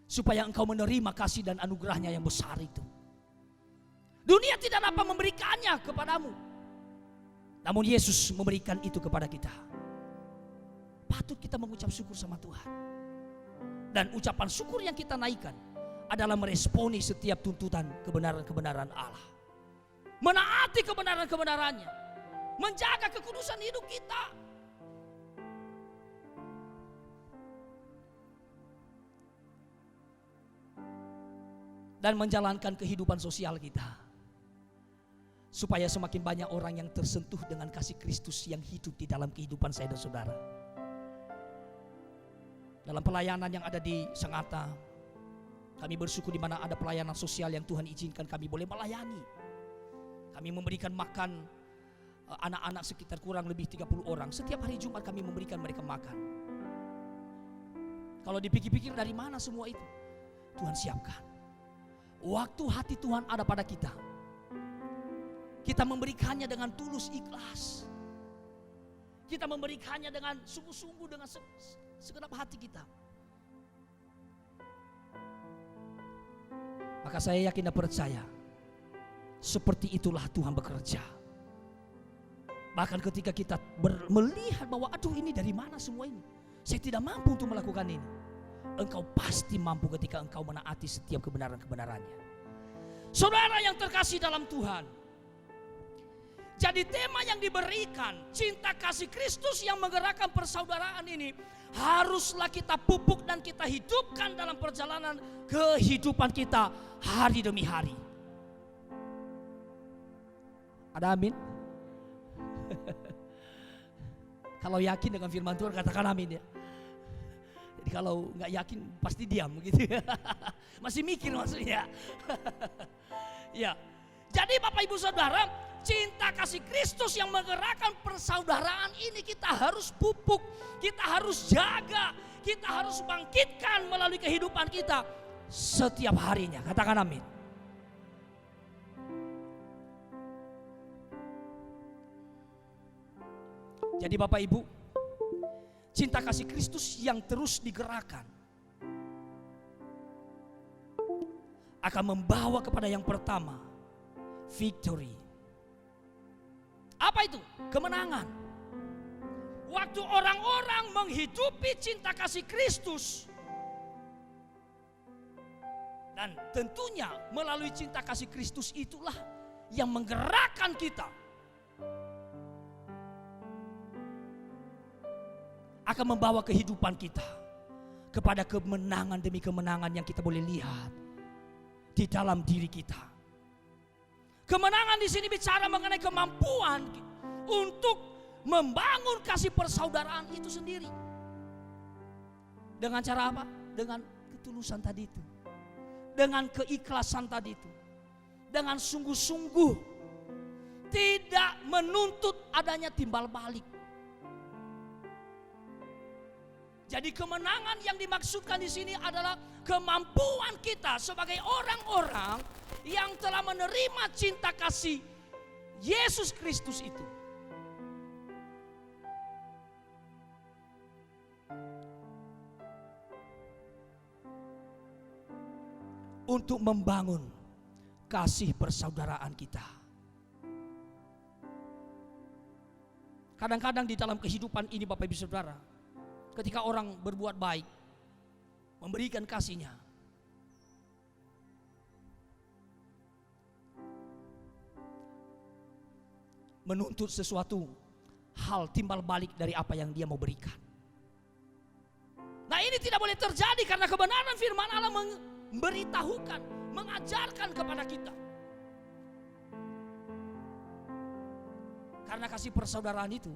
[SPEAKER 5] supaya engkau menerima kasih dan anugerahnya yang besar itu. Dunia tidak dapat memberikannya kepadamu, namun Yesus memberikan itu kepada kita. Patut kita mengucap syukur sama Tuhan. Dan ucapan syukur yang kita naikkan adalah meresponi setiap tuntutan kebenaran-kebenaran Allah. Menaati kebenaran-kebenarannya, menjaga kekudusan hidup kita. Dan menjalankan kehidupan sosial kita. Supaya semakin banyak orang yang tersentuh dengan kasih Kristus yang hidup di dalam kehidupan saya dan saudara. Dalam pelayanan yang ada di Sangatta, kami bersyukur di mana ada pelayanan sosial yang Tuhan izinkan kami boleh melayani. Kami memberikan makan anak-anak sekitar kurang lebih 30 orang. Setiap hari Jumat kami memberikan mereka makan. Kalau dipikir-pikir dari mana semua itu? Tuhan siapkan. Waktu hati Tuhan ada pada kita, kita memberikannya dengan tulus ikhlas. Kita memberikannya dengan sungguh-sungguh, dengan segenap hati kita. Maka saya yakin dan percaya, seperti itulah Tuhan bekerja. Bahkan ketika kita melihat bahwa aduh ini dari mana semua ini, saya tidak mampu untuk melakukan ini. Engkau pasti mampu ketika engkau menaati setiap kebenaran-kebenarannya. Saudara yang terkasih dalam Tuhan, jadi tema yang diberikan, cinta kasih Kristus yang menggerakkan persaudaraan ini, haruslah kita pupuk dan kita hidupkan dalam perjalanan kehidupan kita hari demi hari. Ada amin? Kalau yakin dengan firman Tuhan katakan amin ya. Jadi kalau nggak yakin pasti diam gitu. Masih mikir maksudnya. Ya. Jadi Bapak Ibu Saudara, cinta kasih Kristus yang menggerakkan persaudaraan ini kita harus pupuk, kita harus jaga, kita harus bangkitkan melalui kehidupan kita setiap harinya. Katakan amin. Jadi Bapak Ibu, cinta kasih Kristus yang terus digerakkan akan membawa kepada yang pertama, victory. Apa itu? Kemenangan. Waktu orang-orang menghidupi cinta kasih Kristus, dan tentunya melalui cinta kasih Kristus itulah yang menggerakkan kita akan membawa kehidupan kita kepada kemenangan demi kemenangan yang kita boleh lihat di dalam diri kita. Kemenangan di sini bicara mengenai kemampuan untuk membangun kasih persaudaraan itu sendiri. Dengan cara apa? Dengan ketulusan tadi itu. Dengan keikhlasan tadi itu. Dengan sungguh-sungguh tidak menuntut adanya timbal balik. Jadi kemenangan yang dimaksudkan di sini adalah kemampuan kita sebagai orang-orang yang telah menerima cinta kasih Yesus Kristus itu. Untuk membangun kasih persaudaraan kita. Kadang-kadang di dalam kehidupan ini Bapak Ibu Saudara, ketika orang berbuat baik, memberikan kasihnya, menuntut sesuatu hal timbal balik dari apa yang dia mau berikan. Nah ini tidak boleh terjadi karena kebenaran firman Allah memberitahukan, mengajarkan kepada kita. Karena kasih persaudaraan itu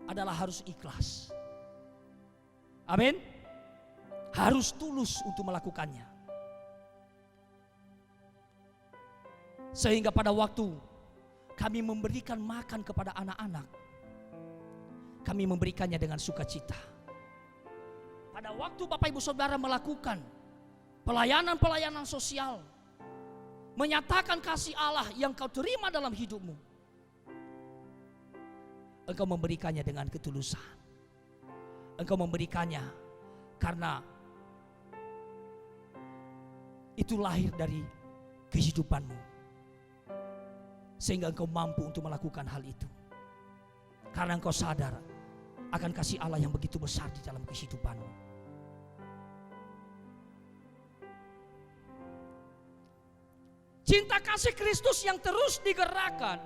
[SPEAKER 5] adalah harus ikhlas. Amin. Harus tulus untuk melakukannya. Sehingga pada waktu kami memberikan makan kepada anak-anak, kami memberikannya dengan sukacita. Pada waktu Bapak Ibu Saudara melakukan pelayanan-pelayanan sosial, menyatakan kasih Allah yang kau terima dalam hidupmu, engkau memberikannya dengan ketulusan. Engkau memberikannya karena itu lahir dari kehidupanmu, sehingga engkau mampu untuk melakukan hal itu. Karena engkau sadar akan kasih Allah yang begitu besar di dalam kehidupanmu. Cinta kasih Kristus yang terus digerakkan.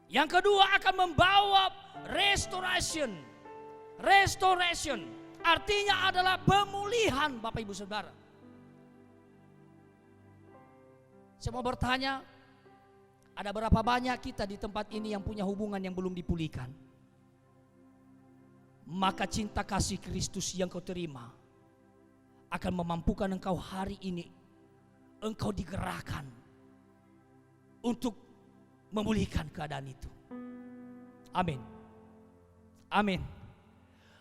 [SPEAKER 5] Yang kedua akan membawa restoration. Restoration artinya adalah pemulihan Bapak Ibu Saudara. Saya mau bertanya, ada berapa banyak kita di tempat ini yang punya hubungan yang belum dipulihkan? Maka cinta kasih Kristus yang kau terima akan memampukan engkau hari ini. Engkau digerakkan untuk memulihkan keadaan itu. Amin. Amin.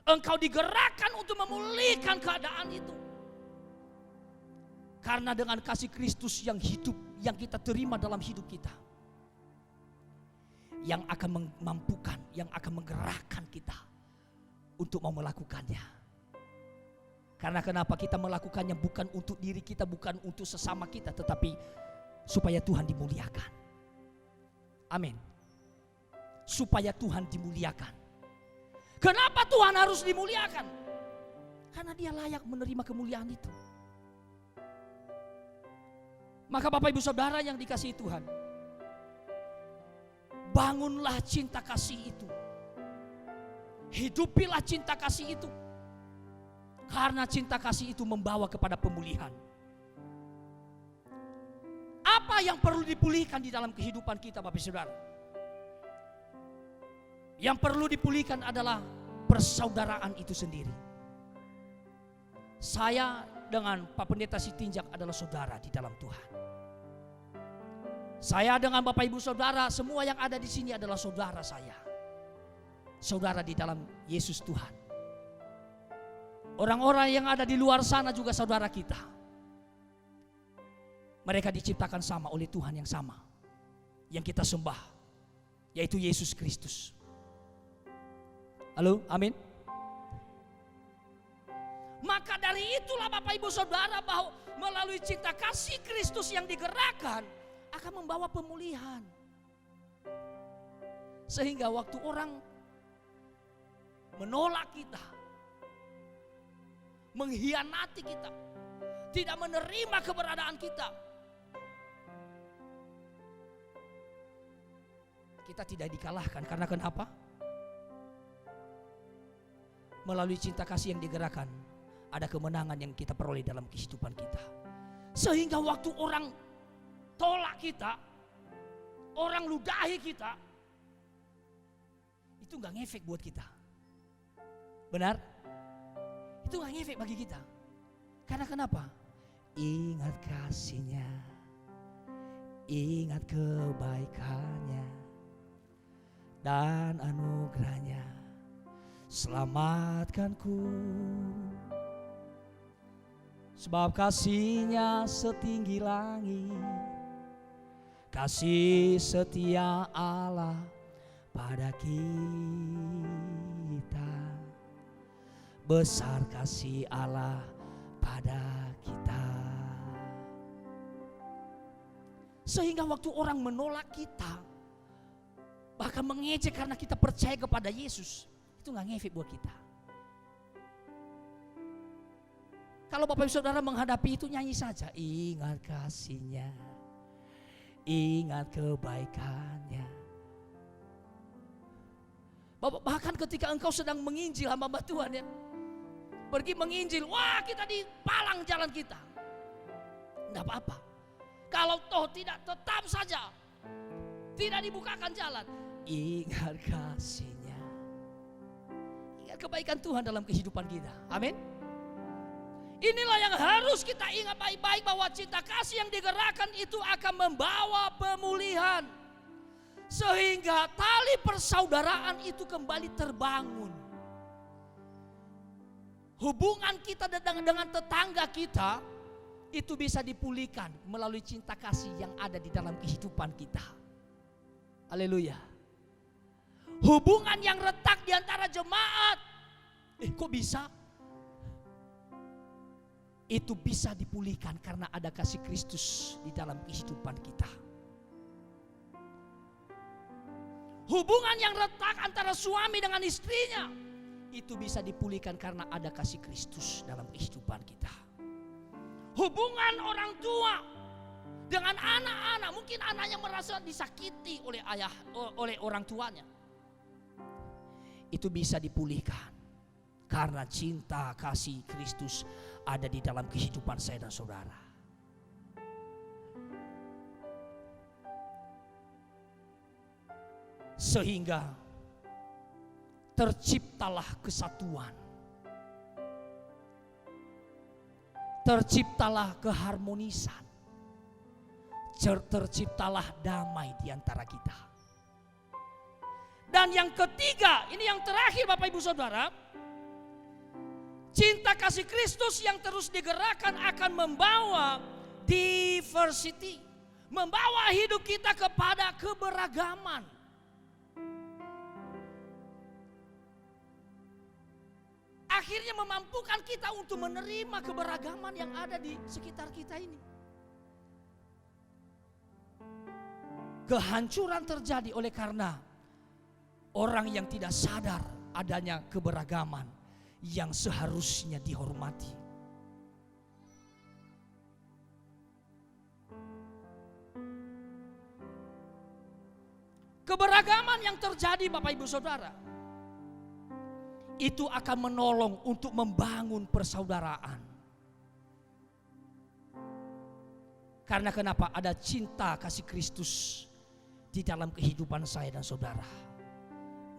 [SPEAKER 5] Engkau digerakkan untuk memulihkan keadaan itu. Karena dengan kasih Kristus yang hidup, yang kita terima dalam hidup kita, yang akan memampukan, yang akan menggerakkan kita untuk mau melakukannya. Karena kenapa kita melakukannya bukan untuk diri kita, bukan untuk sesama kita, tetapi supaya Tuhan dimuliakan. Amin. Supaya Tuhan dimuliakan. Kenapa Tuhan harus dimuliakan? Karena Dia layak menerima kemuliaan itu. Maka Bapak Ibu Saudara yang dikasihi Tuhan, bangunlah cinta kasih itu. Hidupilah cinta kasih itu. Karena cinta kasih itu membawa kepada pemulihan. Apa yang perlu dipulihkan di dalam kehidupan kita Bapak Saudara? Yang perlu dipulihkan adalah persaudaraan itu sendiri. Saya dengan Pak Pendeta Sitinjak adalah saudara di dalam Tuhan. Saya dengan Bapak Ibu Saudara, semua yang ada di sini adalah saudara saya. Saudara di dalam Yesus Tuhan. Orang-orang yang ada di luar sana juga saudara kita. Mereka diciptakan sama oleh Tuhan yang sama, yang kita sembah, yaitu Yesus Kristus. Halo, amin. Maka dari itulah Bapak Ibu Saudara, bahwa melalui cinta kasih Kristus yang digerakkan akan membawa pemulihan. Sehingga waktu orang menolak kita, mengkhianati kita, tidak menerima keberadaan kita, kita tidak dikalahkan. Karena kenapa? Melalui cinta kasih yang digerakkan, ada kemenangan yang kita peroleh dalam kehidupan kita. Sehingga waktu orang tolak kita, orang ludahi kita, itu gak ngefek buat kita. Benar? Itu gak ngefek bagi kita. Karena kenapa? Ingat kasih-Nya, ingat kebaikan-Nya dan anugerah-Nya, selamatkanku. Sebab kasih-Nya setinggi langit, kasih setia Allah pada kita. Besar kasih Allah pada kita. Sehingga waktu orang menolak kita, bahkan mengejek karena kita percaya kepada Yesus, itu gak ngefek buat kita. Kalau Bapak Ibu Saudara menghadapi itu, nyanyi saja. Ingat kasih-Nya, ingat kebaikan-Nya. Bahkan ketika engkau sedang menginjil, hamba Tuhan ya, pergi menginjil, wah kita dipalang jalan kita. Tidak apa-apa. Kalau toh tidak, tetap saja tidak dibukakan jalan. Ingat kasih-Nya, ingat kebaikan Tuhan dalam kehidupan kita. Amin. Inilah yang harus kita ingat baik-baik, bahwa cinta kasih yang digerakkan itu akan membawa pemulihan. Sehingga tali persaudaraan itu kembali terbangun. Hubungan kita dengan tetangga kita itu bisa dipulihkan melalui cinta kasih yang ada di dalam kehidupan kita. Haleluya. Hubungan yang retak di antara jemaat, kok bisa? Itu bisa dipulihkan karena ada kasih Kristus di dalam kehidupan kita. Hubungan yang retak antara suami dengan istrinya, itu bisa dipulihkan karena ada kasih Kristus dalam kehidupan kita. Hubungan orang tua dengan anak-anak, mungkin anaknya merasa disakiti oleh orang tuanya, itu bisa dipulihkan karena cinta kasih Kristus ada di dalam kehidupan saya dan saudara. Sehingga terciptalah kesatuan, terciptalah keharmonisan, terciptalah damai di antara kita. Dan yang ketiga, ini yang terakhir Bapak Ibu Saudara, cinta kasih Kristus yang terus digerakkan akan membawa diversity, membawa hidup kita kepada keberagaman. Akhirnya memampukan kita untuk menerima keberagaman yang ada di sekitar kita ini. Kehancuran terjadi oleh karena orang yang tidak sadar adanya keberagaman yang seharusnya dihormati. Keberagaman yang terjadi Bapak Ibu Saudara, itu akan menolong untuk membangun persaudaraan. Karena kenapa? Ada cinta kasih Kristus di dalam kehidupan saya dan saudara,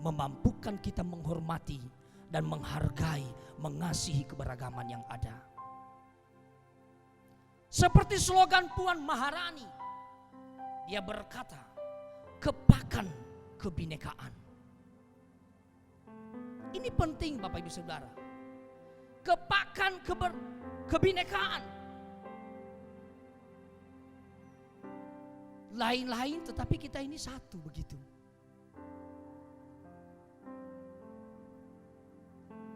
[SPEAKER 5] memampukan kita menghormati dan menghargai, mengasihi keberagaman yang ada. Seperti slogan Puan Maharani, dia berkata, kepakan kebinekaan. Ini penting Bapak Ibu Saudara. kebinekaan. Lain-lain tetapi kita ini satu begitu.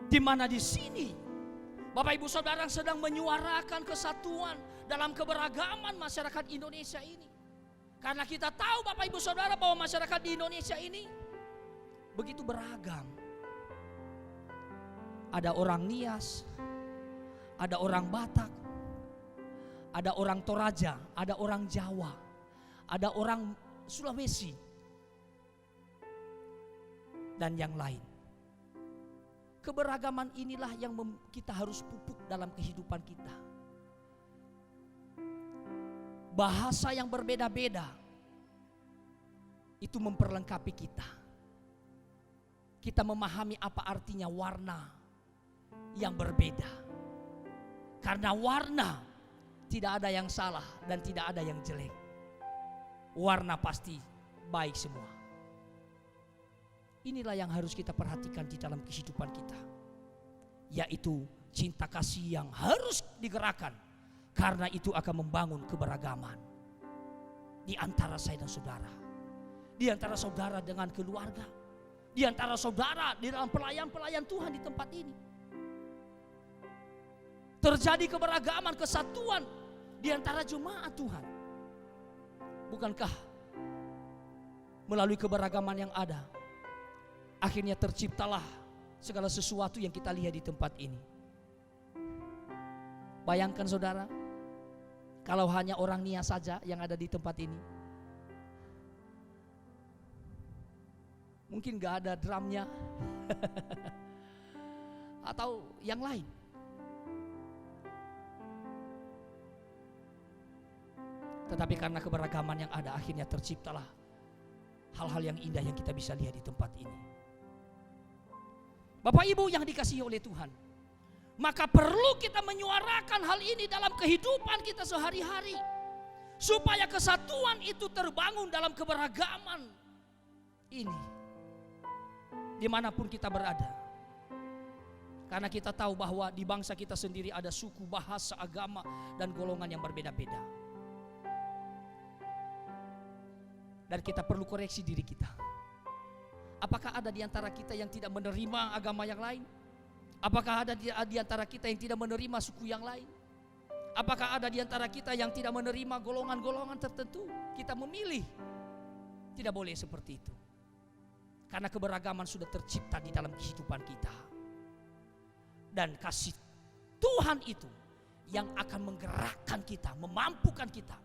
[SPEAKER 5] Di mana di sini Bapak Ibu Saudara sedang menyuarakan kesatuan dalam keberagaman masyarakat Indonesia ini. Karena kita tahu Bapak Ibu Saudara bahwa masyarakat di Indonesia ini begitu beragam. Ada orang Nias, ada orang Batak, ada orang Toraja, ada orang Jawa, ada orang Sulawesi, dan yang lain. Keberagaman inilah yang kita harus pupuk dalam kehidupan kita. Bahasa yang berbeda-beda itu memperlengkapi kita. Kita memahami apa artinya warna yang berbeda. Karena warna tidak ada yang salah dan tidak ada yang jelek. Warna pasti baik semua. Inilah yang harus kita perhatikan di dalam kehidupan kita, yaitu cinta kasih yang harus digerakkan, karena itu akan membangun keberagaman di antara saya dan saudara, di antara saudara dengan keluarga, di antara saudara di dalam pelayan-pelayan Tuhan di tempat ini. Terjadi keberagaman, kesatuan di antara jemaat Tuhan. Bukankah melalui keberagaman yang ada, akhirnya terciptalah segala sesuatu yang kita lihat di tempat ini. Bayangkan saudara, kalau hanya orang Nias saja yang ada di tempat ini, mungkin gak ada drumnya atau yang lain. Tetapi karena keberagaman yang ada, akhirnya terciptalah hal-hal yang indah yang kita bisa lihat di tempat ini. Bapak Ibu yang dikasihi oleh Tuhan, maka perlu kita menyuarakan hal ini dalam kehidupan kita sehari-hari, supaya kesatuan itu terbangun dalam keberagaman ini dimanapun kita berada. Karena kita tahu bahwa di bangsa kita sendiri ada suku, bahasa, agama, dan golongan yang berbeda-beda. Dan kita perlu koreksi diri kita. Apakah ada di antara kita yang tidak menerima agama yang lain? Apakah ada di antara kita yang tidak menerima suku yang lain? Apakah ada di antara kita yang tidak menerima golongan-golongan tertentu? Kita memilih. Tidak boleh seperti itu. Karena keberagaman sudah tercipta di dalam kehidupan kita. Dan kasih Tuhan itu yang akan menggerakkan kita, memampukan kita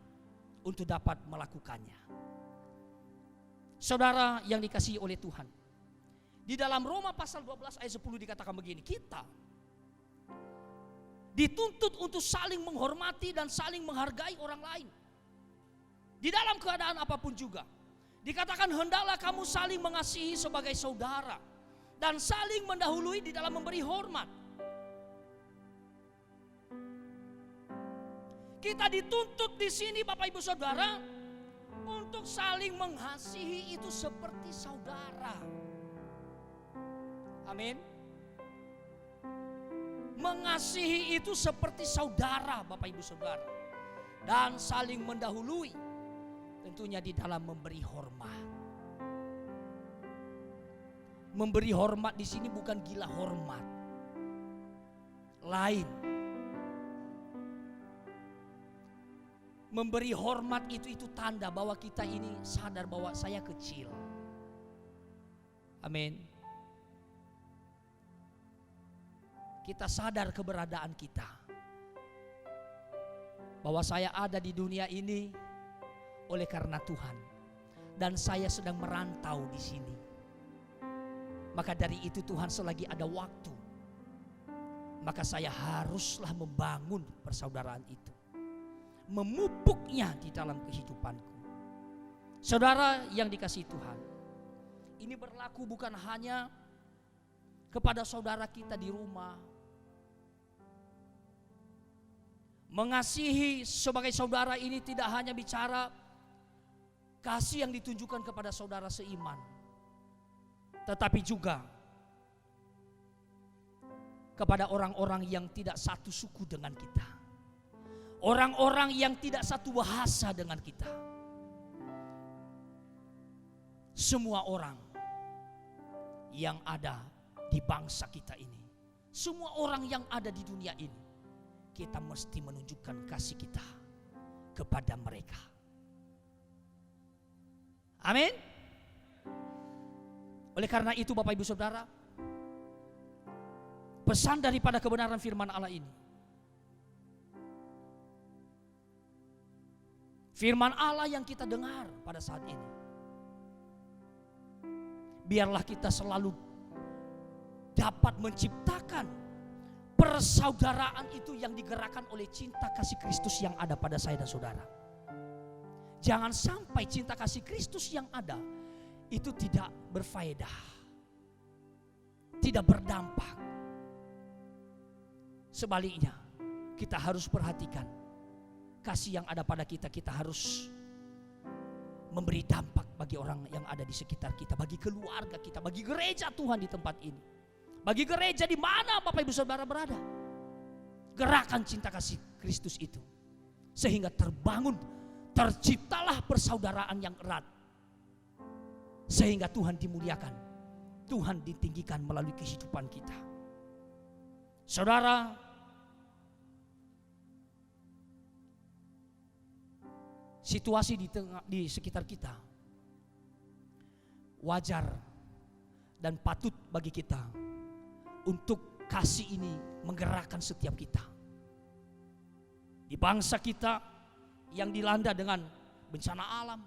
[SPEAKER 5] untuk dapat melakukannya. Saudara yang dikasihi oleh Tuhan, di dalam Roma pasal 12 ayat 10 dikatakan begini, kita dituntut untuk saling menghormati dan saling menghargai orang lain. Di dalam keadaan apapun juga, dikatakan hendaklah kamu saling mengasihi sebagai saudara dan saling mendahului di dalam memberi hormat. Kita dituntut di sini Bapak Ibu Saudara untuk saling mengasihi itu seperti saudara. Amin. Mengasihi itu seperti saudara Bapak Ibu Saudara. Dan saling mendahului tentunya di dalam memberi hormat. Memberi hormat di sini bukan gila hormat. Lain. Memberi hormat itu tanda bahwa kita ini sadar bahwa saya kecil. Amin. Kita sadar keberadaan kita. Bahwa saya ada di dunia ini oleh karena Tuhan. Dan saya sedang merantau di sini. Maka dari itu Tuhan selagi ada waktu, maka saya haruslah membangun persaudaraan itu. Memupuknya di dalam kehidupanku. Saudara yang dikasihi Tuhan, ini berlaku bukan hanya kepada saudara kita di rumah. Mengasihi sebagai saudara ini tidak hanya bicara kasih yang ditunjukkan kepada saudara seiman, tetapi juga kepada orang-orang yang tidak satu suku dengan kita. Orang-orang yang tidak satu bahasa dengan kita. Semua orang yang ada di bangsa kita ini, semua orang yang ada di dunia ini, kita mesti menunjukkan kasih kita kepada mereka. Amin. Oleh karena itu Bapak Ibu Saudara, pesan daripada kebenaran firman Allah ini, firman Allah yang kita dengar pada saat ini, biarlah kita selalu dapat menciptakan persaudaraan itu yang digerakkan oleh cinta kasih Kristus yang ada pada saya dan saudara. Jangan sampai cinta kasih Kristus yang ada itu tidak berfaedah, tidak berdampak. Sebaliknya, kita harus perhatikan kasih yang ada pada kita, kita harus memberi dampak bagi orang yang ada di sekitar kita, bagi keluarga kita, bagi gereja Tuhan di tempat ini, bagi gereja di mana Bapak Ibu Saudara berada. Gerakan cinta kasih Kristus itu sehingga terbangun, terciptalah persaudaraan yang erat, sehingga Tuhan dimuliakan, Tuhan ditinggikan melalui kehidupan kita. Saudara, situasi di sekitar kita wajar dan patut bagi kita untuk kasih ini menggerakkan setiap kita. Di bangsa kita yang dilanda dengan bencana alam,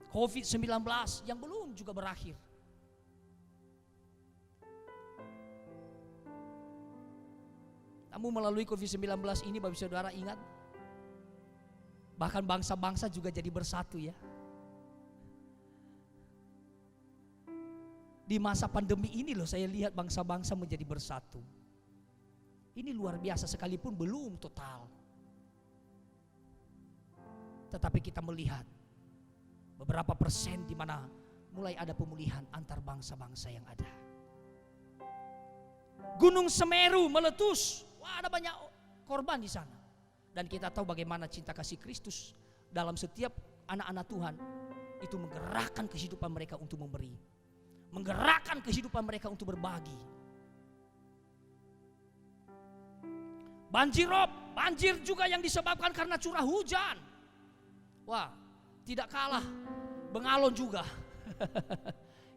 [SPEAKER 5] COVID-19 yang belum juga berakhir. Namun melalui COVID-19 ini Bapak Saudara ingat, bahkan bangsa-bangsa juga jadi bersatu ya. Di masa pandemi ini loh saya lihat bangsa-bangsa menjadi bersatu. Ini luar biasa sekalipun belum total. Tetapi kita melihat beberapa persen di mana mulai ada pemulihan antar bangsa-bangsa yang ada. Gunung Semeru meletus, wah ada banyak korban di sana. Dan kita tahu bagaimana cinta kasih Kristus dalam setiap anak-anak Tuhan itu menggerakkan kehidupan mereka untuk memberi, menggerakkan kehidupan mereka untuk berbagi. Banjir juga yang disebabkan karena curah hujan. Wah, tidak kalah Bengalon juga.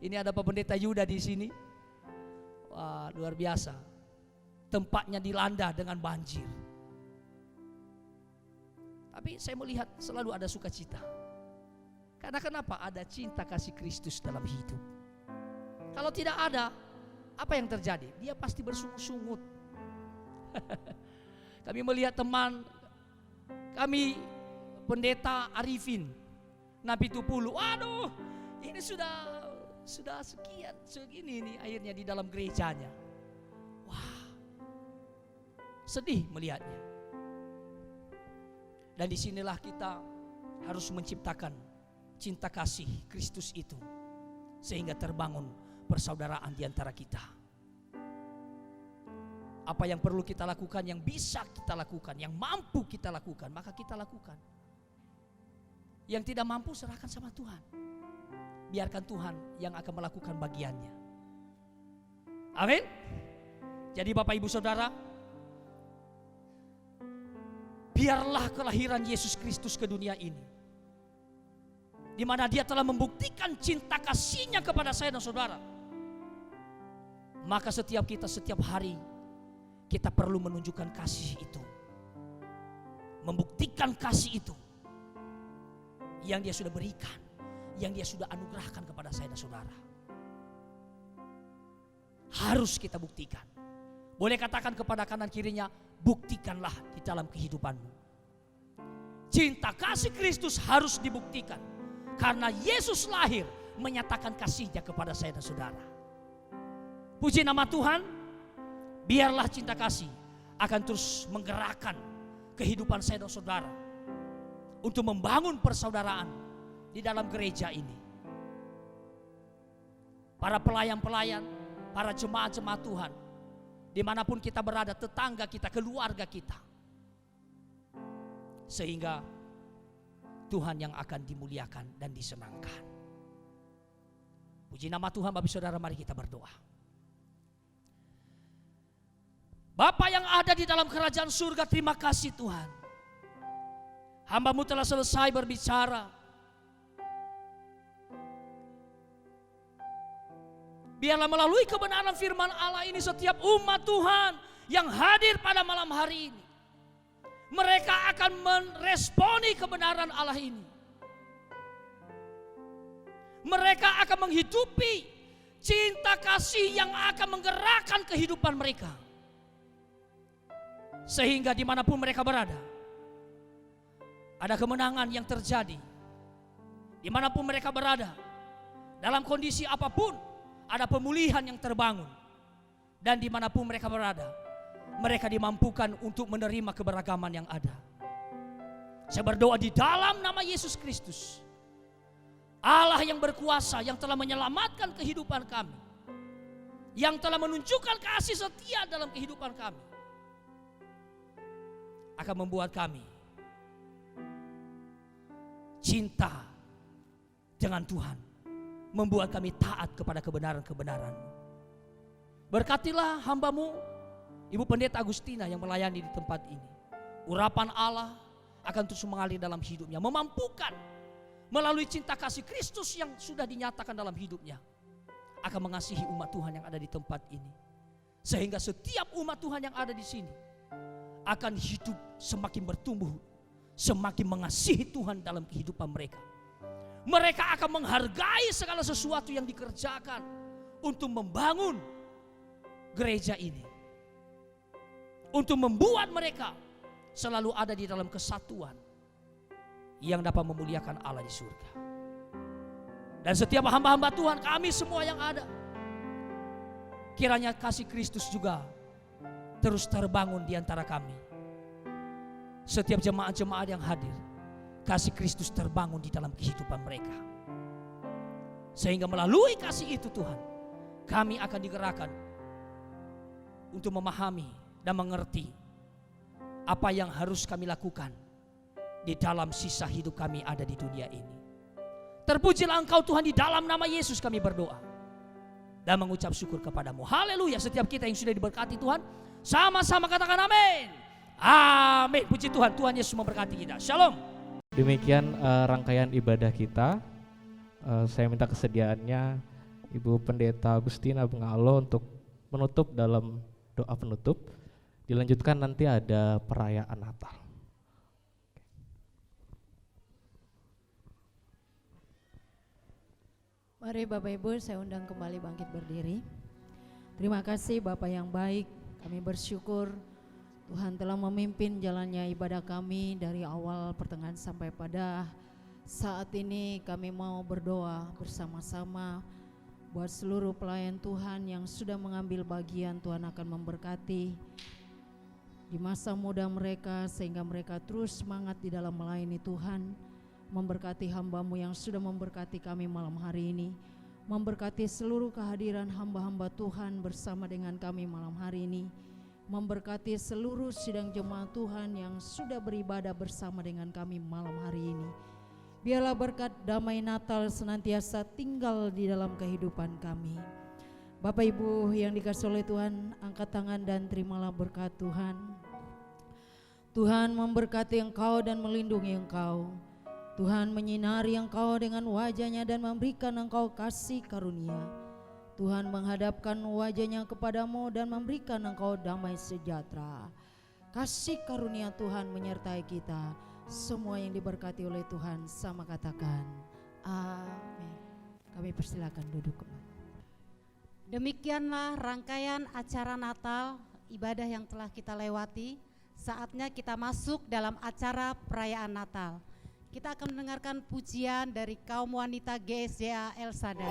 [SPEAKER 5] Ini ada Pak Pendeta Yuda di sini. Wah, luar biasa. Tempatnya dilanda dengan banjir. Tapi saya melihat selalu ada sukacita. Karena kenapa? Ada cinta kasih Kristus dalam hidup. Kalau tidak ada, apa yang terjadi? Dia pasti bersungut-sungut. Kami melihat teman kami, Pendeta Arifin Napitupulu. Waduh, ini sudah sekian segini nih airnya di dalam gerejanya. Wah, sedih melihatnya. Dan disinilah kita harus menciptakan cinta kasih Kristus itu sehingga terbangun persaudaraan di antara kita. Apa yang perlu kita lakukan, yang bisa kita lakukan, yang mampu kita lakukan, maka kita lakukan. Yang tidak mampu serahkan sama Tuhan. Biarkan Tuhan yang akan melakukan bagiannya. Amin. Jadi Bapak Ibu Saudara, biarlah kelahiran Yesus Kristus ke dunia ini, di mana Dia telah membuktikan cinta kasih-Nya kepada saya dan saudara. Maka setiap kita, setiap hari kita perlu menunjukkan kasih itu, membuktikan kasih itu yang Dia sudah berikan, yang Dia sudah anugerahkan kepada saya dan saudara. Harus kita buktikan. Boleh katakan kepada kanan kirinya, buktikanlah di dalam kehidupanmu. Cinta kasih Kristus harus dibuktikan, karena Yesus lahir menyatakan kasih-Nya kepada saya dan saudara. Puji nama Tuhan. Biarlah cinta kasih akan terus menggerakkan kehidupan saya dan saudara untuk membangun persaudaraan di dalam gereja ini. Para pelayan-pelayan, para jemaat-jemaat Tuhan, dimanapun kita berada, tetangga kita, keluarga kita. Sehingga Tuhan yang akan dimuliakan dan disenangkan. Puji nama Tuhan. Bapak saudara, mari kita berdoa. Bapa yang ada di dalam kerajaan surga, terima kasih Tuhan. Hamba-Mu telah selesai berbicara. Biarlah melalui kebenaran firman Allah ini setiap umat Tuhan yang hadir pada malam hari ini, mereka akan meresponi kebenaran Allah ini. Mereka akan menghidupi cinta kasih yang akan menggerakkan kehidupan mereka. Sehingga dimanapun mereka berada, ada kemenangan yang terjadi. Dimanapun mereka berada, dalam kondisi apapun, ada pemulihan yang terbangun. Dan dimanapun mereka berada, mereka dimampukan untuk menerima keberagaman yang ada. Saya berdoa di dalam nama Yesus Kristus, Allah yang berkuasa, yang telah menyelamatkan kehidupan kami, yang telah menunjukkan kasih setia dalam kehidupan kami, akan membuat kami cinta dengan Tuhan, membuat kami taat kepada kebenaran-kebenaran. Berkatilah hamba-Mu Ibu Pendeta Agustina yang melayani di tempat ini. Urapan Allah akan terus mengalir dalam hidupnya, memampukan melalui cinta kasih Kristus yang sudah dinyatakan dalam hidupnya, akan mengasihi umat Tuhan yang ada di tempat ini. Sehingga setiap umat Tuhan yang ada di sini akan hidup semakin bertumbuh, semakin mengasihi Tuhan dalam kehidupan mereka. Mereka akan menghargai segala sesuatu yang dikerjakan untuk membangun gereja ini, untuk membuat mereka selalu ada di dalam kesatuan yang dapat memuliakan Allah di surga. Dan setiap hamba-hamba Tuhan, kami semua yang ada, kiranya kasih Kristus juga terus terbangun di antara kami. Setiap jemaat-jemaat yang hadir, kasih Kristus terbangun di dalam kehidupan mereka. Sehingga melalui kasih itu Tuhan, kami akan digerakkan untuk memahami dan mengerti apa yang harus kami lakukan di dalam sisa hidup kami ada di dunia ini. Terpujilah Engkau Tuhan, di dalam nama Yesus kami berdoa dan mengucap syukur kepadamu. Haleluya. Setiap kita yang sudah diberkati Tuhan, sama-sama katakan amin. Amin. Puji Tuhan. Tuhan Yesus memberkati kita. Shalom.
[SPEAKER 3] Demikian rangkaian ibadah kita. Saya minta kesediaannya Ibu Pendeta Agustina Bengalo untuk menutup dalam doa penutup. Dilanjutkan nanti ada perayaan Natal.
[SPEAKER 2] Mari Bapak Ibu, saya undang kembali bangkit berdiri. Terima kasih Bapak yang baik, kami bersyukur Tuhan telah memimpin jalannya ibadah kami dari awal pertengahan sampai pada saat ini. Kami mau berdoa bersama-sama buat seluruh pelayan Tuhan yang sudah mengambil bagian. Tuhan akan memberkati di masa muda mereka sehingga mereka terus semangat di dalam melayani Tuhan. Memberkati hamba-Mu yang sudah memberkati kami malam hari ini, memberkati seluruh kehadiran hamba-hamba Tuhan bersama dengan kami malam hari ini, memberkati seluruh sidang jemaat Tuhan yang sudah beribadah bersama dengan kami malam hari ini. Biarlah berkat damai Natal senantiasa tinggal di dalam kehidupan kami. Bapak Ibu yang dikasihi oleh Tuhan, angkat tangan dan terimalah berkat Tuhan. Tuhan memberkati engkau dan melindungi engkau. Tuhan menyinari engkau dengan wajah-Nya dan memberikan engkau kasih karunia. Tuhan menghadapkan wajah-Nya kepadamu dan memberikan engkau damai sejahtera. Kasih karunia Tuhan menyertai kita. Semua yang diberkati oleh Tuhan sama katakan amin. Kami persilakan duduk kembali.
[SPEAKER 1] Demikianlah rangkaian acara Natal, ibadah yang telah kita lewati. Saatnya kita masuk dalam acara perayaan Natal. Kita akan mendengarkan pujian dari kaum wanita GSJA El Sadar.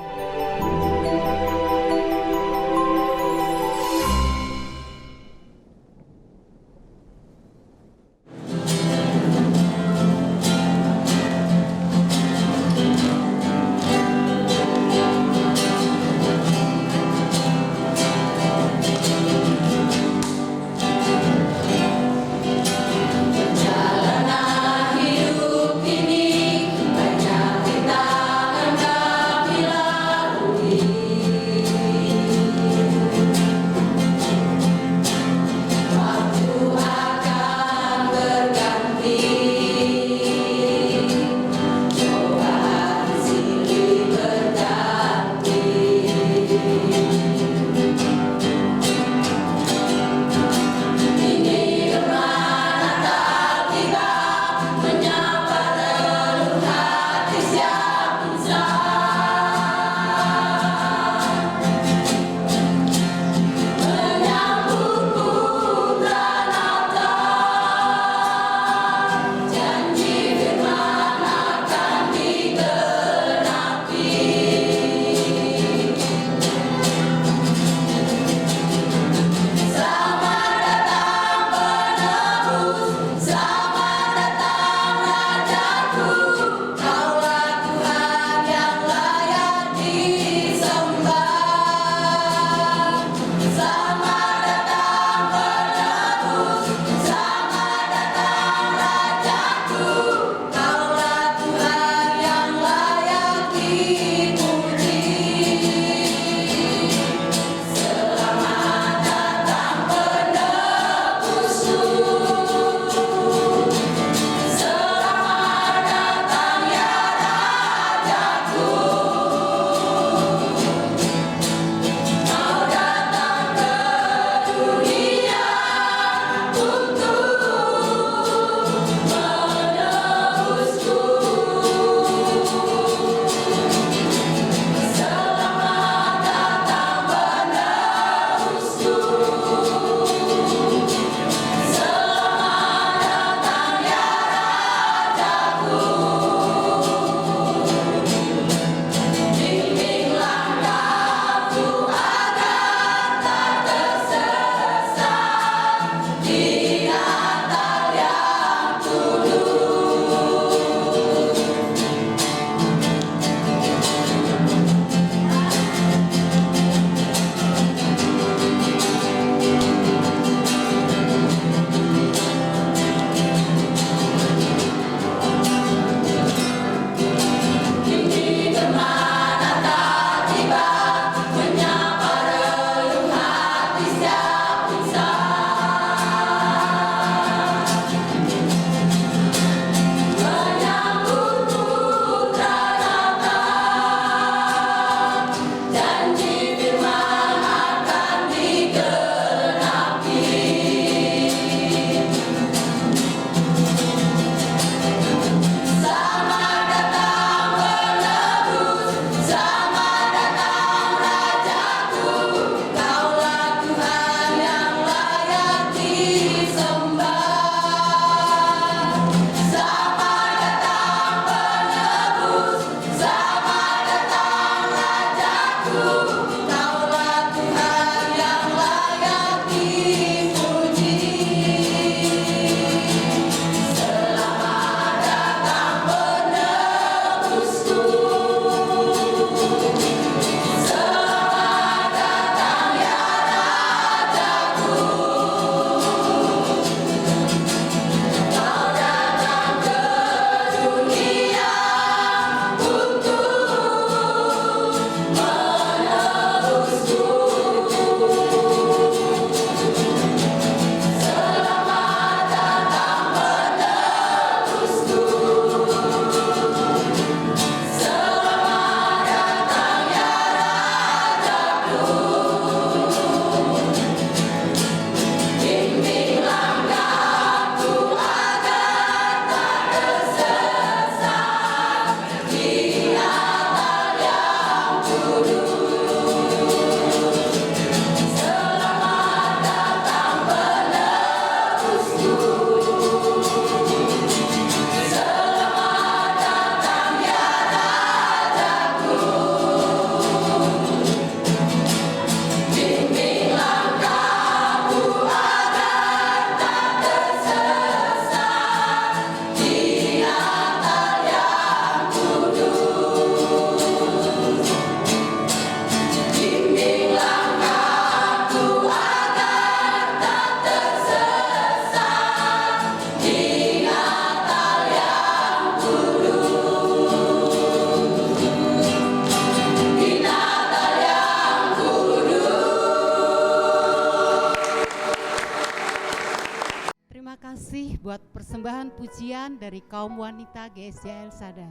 [SPEAKER 1] buat persembahan pujian dari kaum wanita GSJL Sada.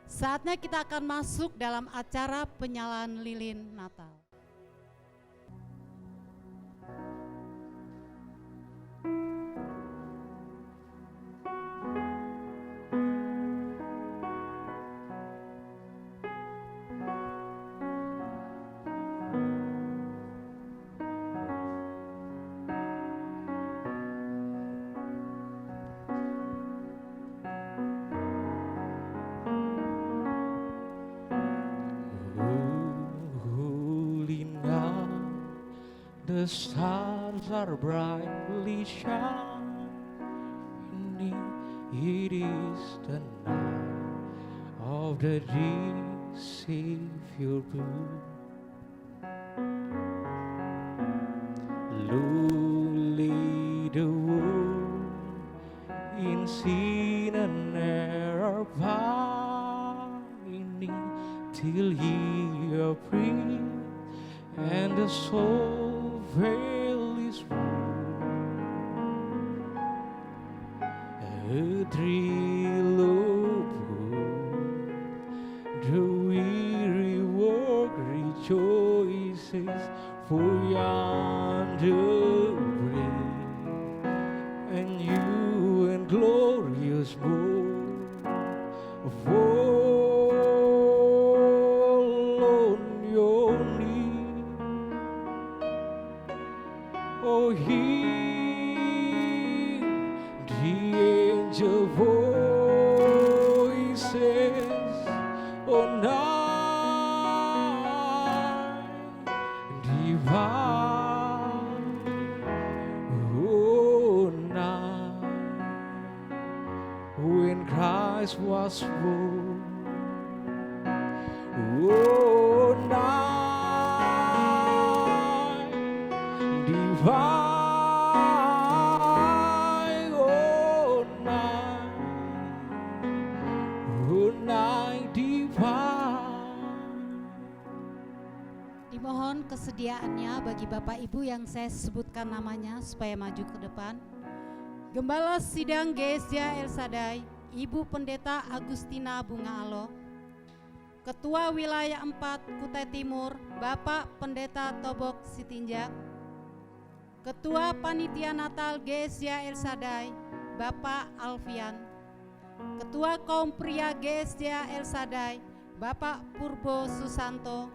[SPEAKER 1] Saatnya kita akan masuk dalam acara penyalaan lilin Natal.
[SPEAKER 3] The stars are brightly shining. It is the night of the dear Savior born. Lowly the world in sin and error pining, till He appeared and the soul veil is moved. A thrill of hope, the weary world rejoices, for yonder break and you and glorious morn fall on your knee. Oh, hear the angel voices, oh, night divine, oh, Christ was born. Oh, night divine, oh, night divine.
[SPEAKER 1] Dimohon kesediaannya bagi Bapak Ibu yang saya sebutkan namanya supaya maju ke depan. Gembala Sidang GSJ El Sadai, Ibu Pendeta Agustina Bunga Aloh. Ketua Wilayah 4 Kutai Timur, Bapak Pendeta Tobok Sitinjak. Ketua Panitia Natal GSJ El Sadai, Bapak Alfian. Ketua Kaum Pria GSJ El Sadai, Bapak Purbo Susanto.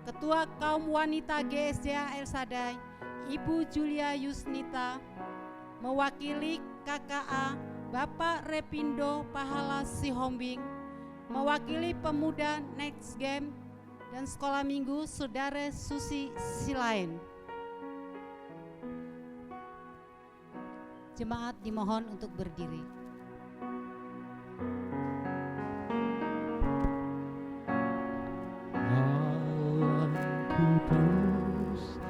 [SPEAKER 1] Ketua Kaum Wanita GSJ El Sadai, Ibu Julia Yusnita. Mewakili KKA, Bapak Repindo Pahala Sihombing. Mewakili pemuda Next Game dan Sekolah Minggu Saudara Susi Silain. Jemaat dimohon untuk berdiri.
[SPEAKER 3] Malam kudus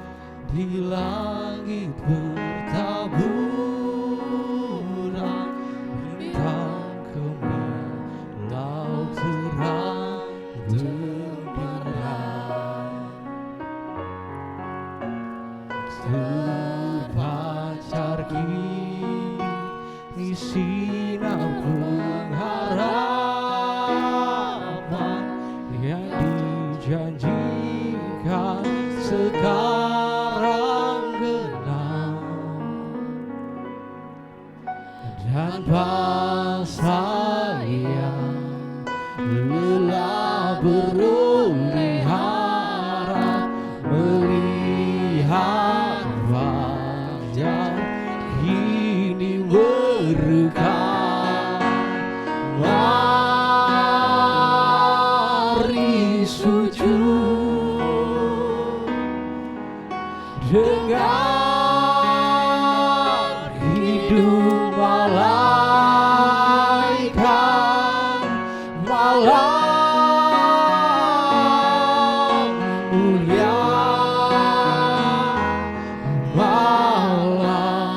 [SPEAKER 3] di langit bertaburan, bintang gemilang terang benderang, terpancar kini sinar pengharapan yang dijanjikan sekarang genap, dan bangsa yang lelah beroleh harap melihat wajah kini merekah. Mari sujud dengar hidup malaikat, malam mulia, malam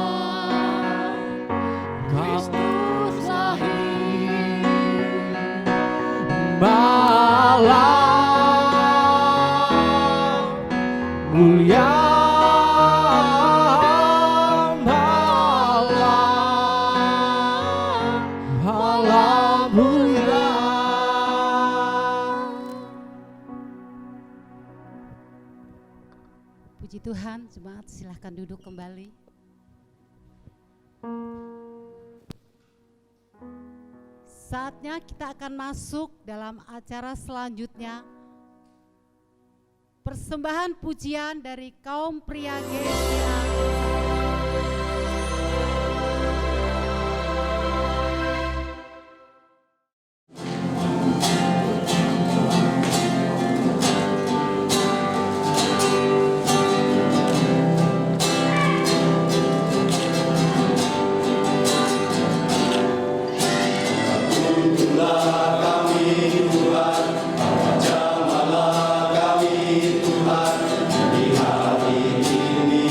[SPEAKER 3] Kristus lahir, malam mulia, malam mulia.
[SPEAKER 1] Puji Tuhan, jemaat silahkan duduk kembali. Saatnya kita akan masuk dalam acara selanjutnya. Persembahan pujian dari kaum pria GSJA.
[SPEAKER 6] Tuhan di hari ini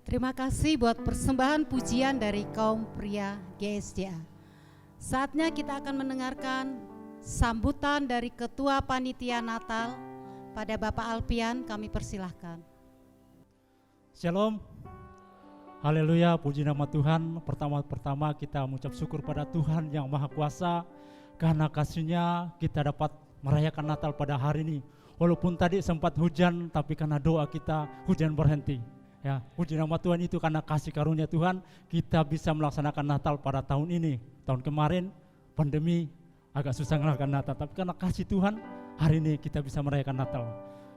[SPEAKER 1] Terima kasih buat persembahan pujian dari kaum pria GSJA. Saatnya kita akan mendengarkan sambutan dari Ketua Panitia Natal pada Bapak Alpian, kami persilahkan.
[SPEAKER 6] Shalom, haleluya, puji nama Tuhan. Pertama-tama kita mengucap syukur pada Tuhan yang Maha Kuasa, karena kasih-Nya kita dapat merayakan Natal pada hari ini. Walaupun tadi sempat hujan, tapi karena doa kita hujan berhenti. Ya, puji nama Tuhan, itu karena kasih karunia Tuhan kita bisa melaksanakan Natal pada tahun ini. Tahun kemarin pandemi agak susah melaksanakan Natal, tapi karena kasih Tuhan hari ini kita bisa merayakan Natal.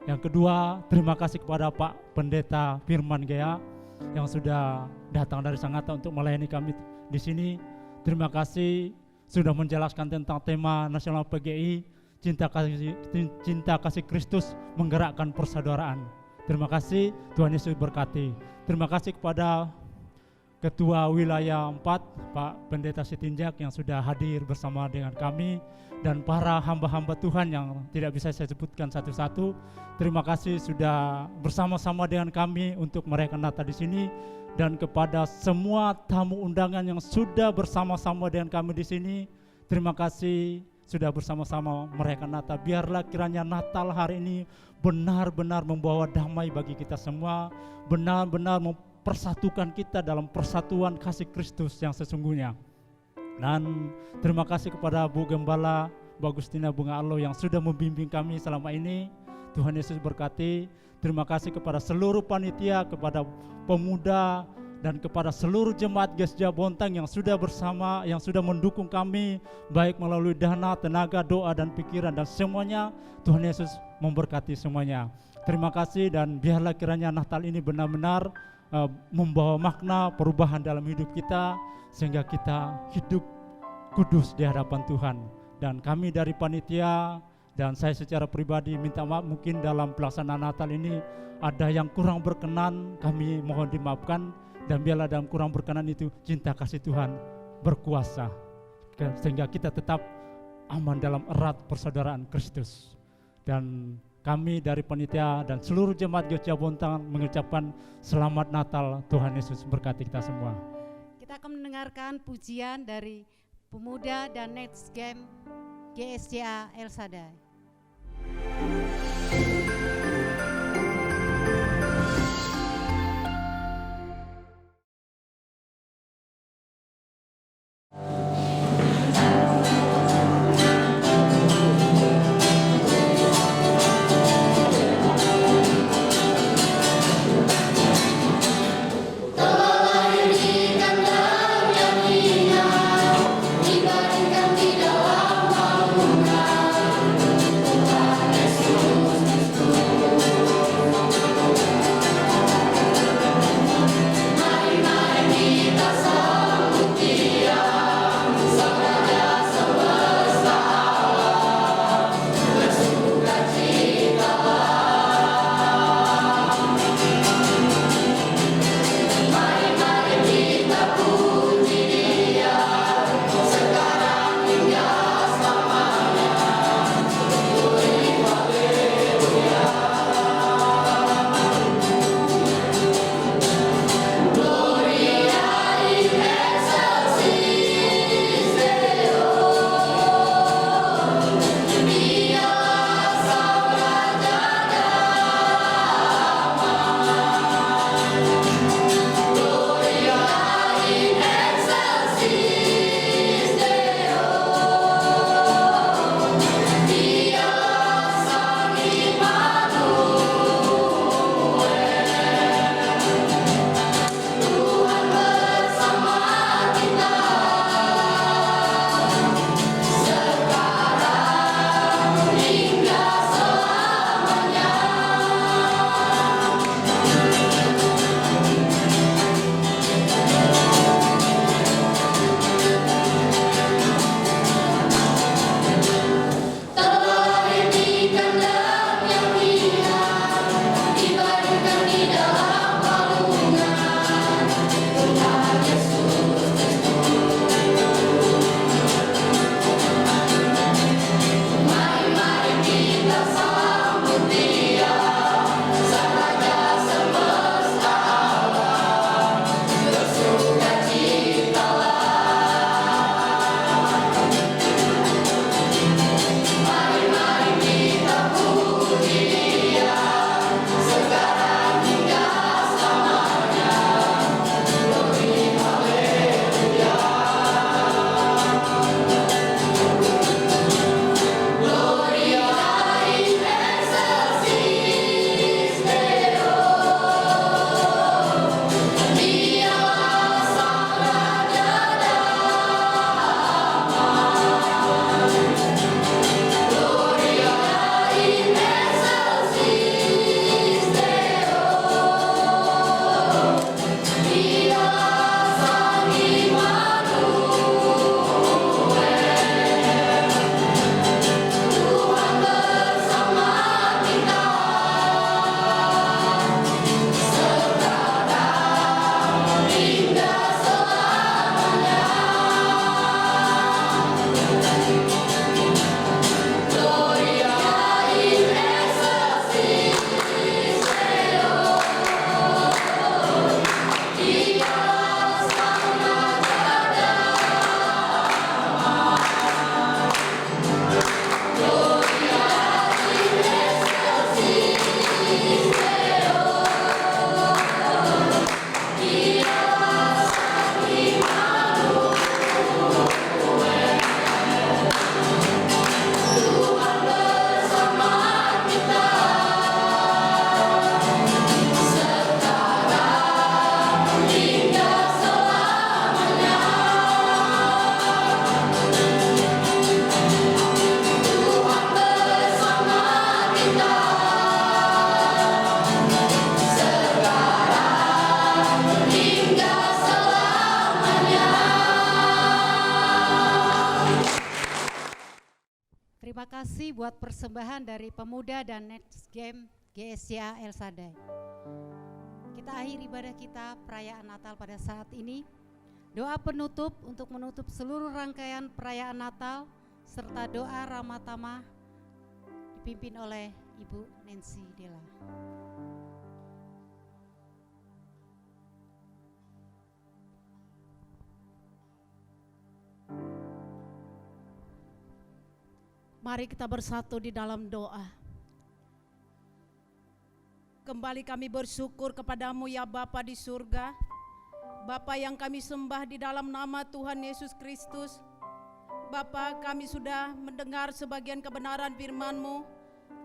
[SPEAKER 6] Yang kedua, terima kasih kepada Pak Pendeta Firman Gea yang sudah datang dari Sangatta untuk melayani kami di sini. Terima kasih sudah menjelaskan tentang tema nasional PGI, cinta kasih Kristus menggerakkan persaudaraan. Terima kasih, Tuhan Yesus berkati. Terima kasih kepada Ketua Wilayah 4, Pak Pendeta Sitinjak yang sudah hadir bersama dengan kami, dan para hamba-hamba Tuhan yang tidak bisa saya sebutkan satu-satu. Terima kasih sudah bersama-sama dengan kami untuk merayakan Natal di sini, dan kepada semua tamu undangan yang sudah bersama-sama dengan kami di sini. Terima kasih sudah bersama-sama merayakan Natal. Biarlah kiranya Natal hari ini benar-benar membawa damai bagi kita semua, benar-benar mempersatukan kita dalam persatuan kasih Kristus yang sesungguhnya. Dan terima kasih kepada Bu Gembala, Bu Agustina Bunga Alo yang sudah membimbing kami selama ini. Tuhan Yesus berkati. Terima kasih kepada seluruh panitia, kepada pemuda, dan kepada seluruh jemaat GSJA Bontang yang sudah bersama, yang sudah mendukung kami, baik melalui dana, tenaga, doa, dan pikiran, dan semuanya. Tuhan Yesus memberkati semuanya. Terima kasih, dan biarlah kiranya Natal ini benar-benar membawa makna perubahan dalam hidup kita, sehingga kita hidup kudus di hadapan Tuhan. Dan kami dari panitia dan saya secara pribadi minta maaf, mungkin dalam pelaksanaan Natal ini ada yang kurang berkenan, kami mohon dimaafkan. Dan biarlah dalam kurang berkenan itu cinta kasih Tuhan berkuasa, sehingga kita tetap aman dalam erat persaudaraan Kristus. Dan kami dari panitia dan seluruh jemaat GSJA Bontang mengucapkan selamat Natal. Tuhan Yesus berkati kita semua.
[SPEAKER 1] Kita akan mendengarkan pujian dari pemuda dan Next Game GSJA El Shaddai.
[SPEAKER 4] Dibaringkan di dalam naungan
[SPEAKER 1] Terima kasih buat persembahan dari pemuda dan Next Game GSCA El Shaddai. Kita akhiri ibadah kita perayaan Natal pada saat ini. Doa penutup untuk menutup seluruh rangkaian perayaan Natal serta doa Ramah Tamah dipimpin oleh Ibu Nancy Della.
[SPEAKER 7] Mari kita bersatu di dalam doa. Kembali kami bersyukur kepadamu ya Bapa di surga, Bapa yang kami sembah di dalam nama Tuhan Yesus Kristus. Bapa, kami sudah mendengar sebagian kebenaran firman-Mu,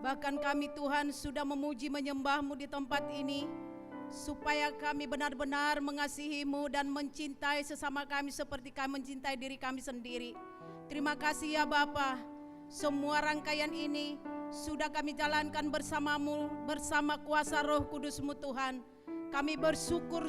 [SPEAKER 7] bahkan kami Tuhan sudah memuji menyembah-Mu di tempat ini, supaya kami benar-benar mengasihi-Mu dan mencintai sesama kami seperti kami mencintai diri kami sendiri. Terima kasih ya Bapa. Semua rangkaian ini sudah kami jalankan bersama-Mu, bersama kuasa Roh Kudus-Mu Tuhan. Kami bersyukur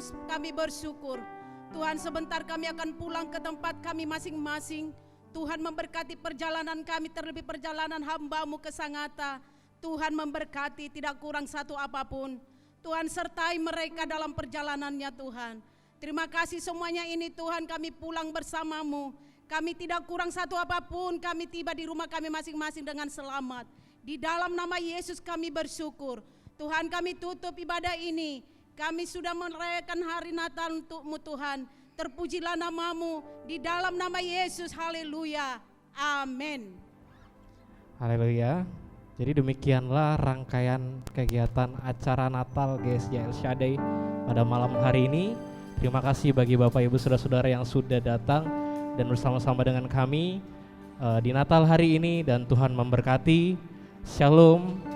[SPEAKER 7] Tuhan, sebentar kami akan pulang ke tempat kami masing-masing. Tuhan memberkati perjalanan kami, terlebih perjalanan hamba-Mu ke Sangatta. Tuhan memberkati, tidak kurang satu apapun. Tuhan sertai mereka dalam perjalanannya Tuhan. Terima kasih semuanya ini Tuhan, kami pulang bersama-Mu. Kami tidak kurang satu apapun, kami tiba di rumah kami masing-masing dengan selamat. Di dalam nama Yesus kami bersyukur. Tuhan, kami tutup ibadah ini. Kami sudah merayakan hari Natal untuk-Mu Tuhan. Terpujilah nama-Mu di dalam nama Yesus. Haleluya. Amin.
[SPEAKER 3] Haleluya. Jadi demikianlah rangkaian kegiatan acara Natal GSCA El Shaddai pada malam hari ini. Terima kasih bagi Bapak Ibu Saudara-saudara yang sudah datang dan bersama-sama dengan kami di Natal hari ini, dan Tuhan memberkati. Shalom.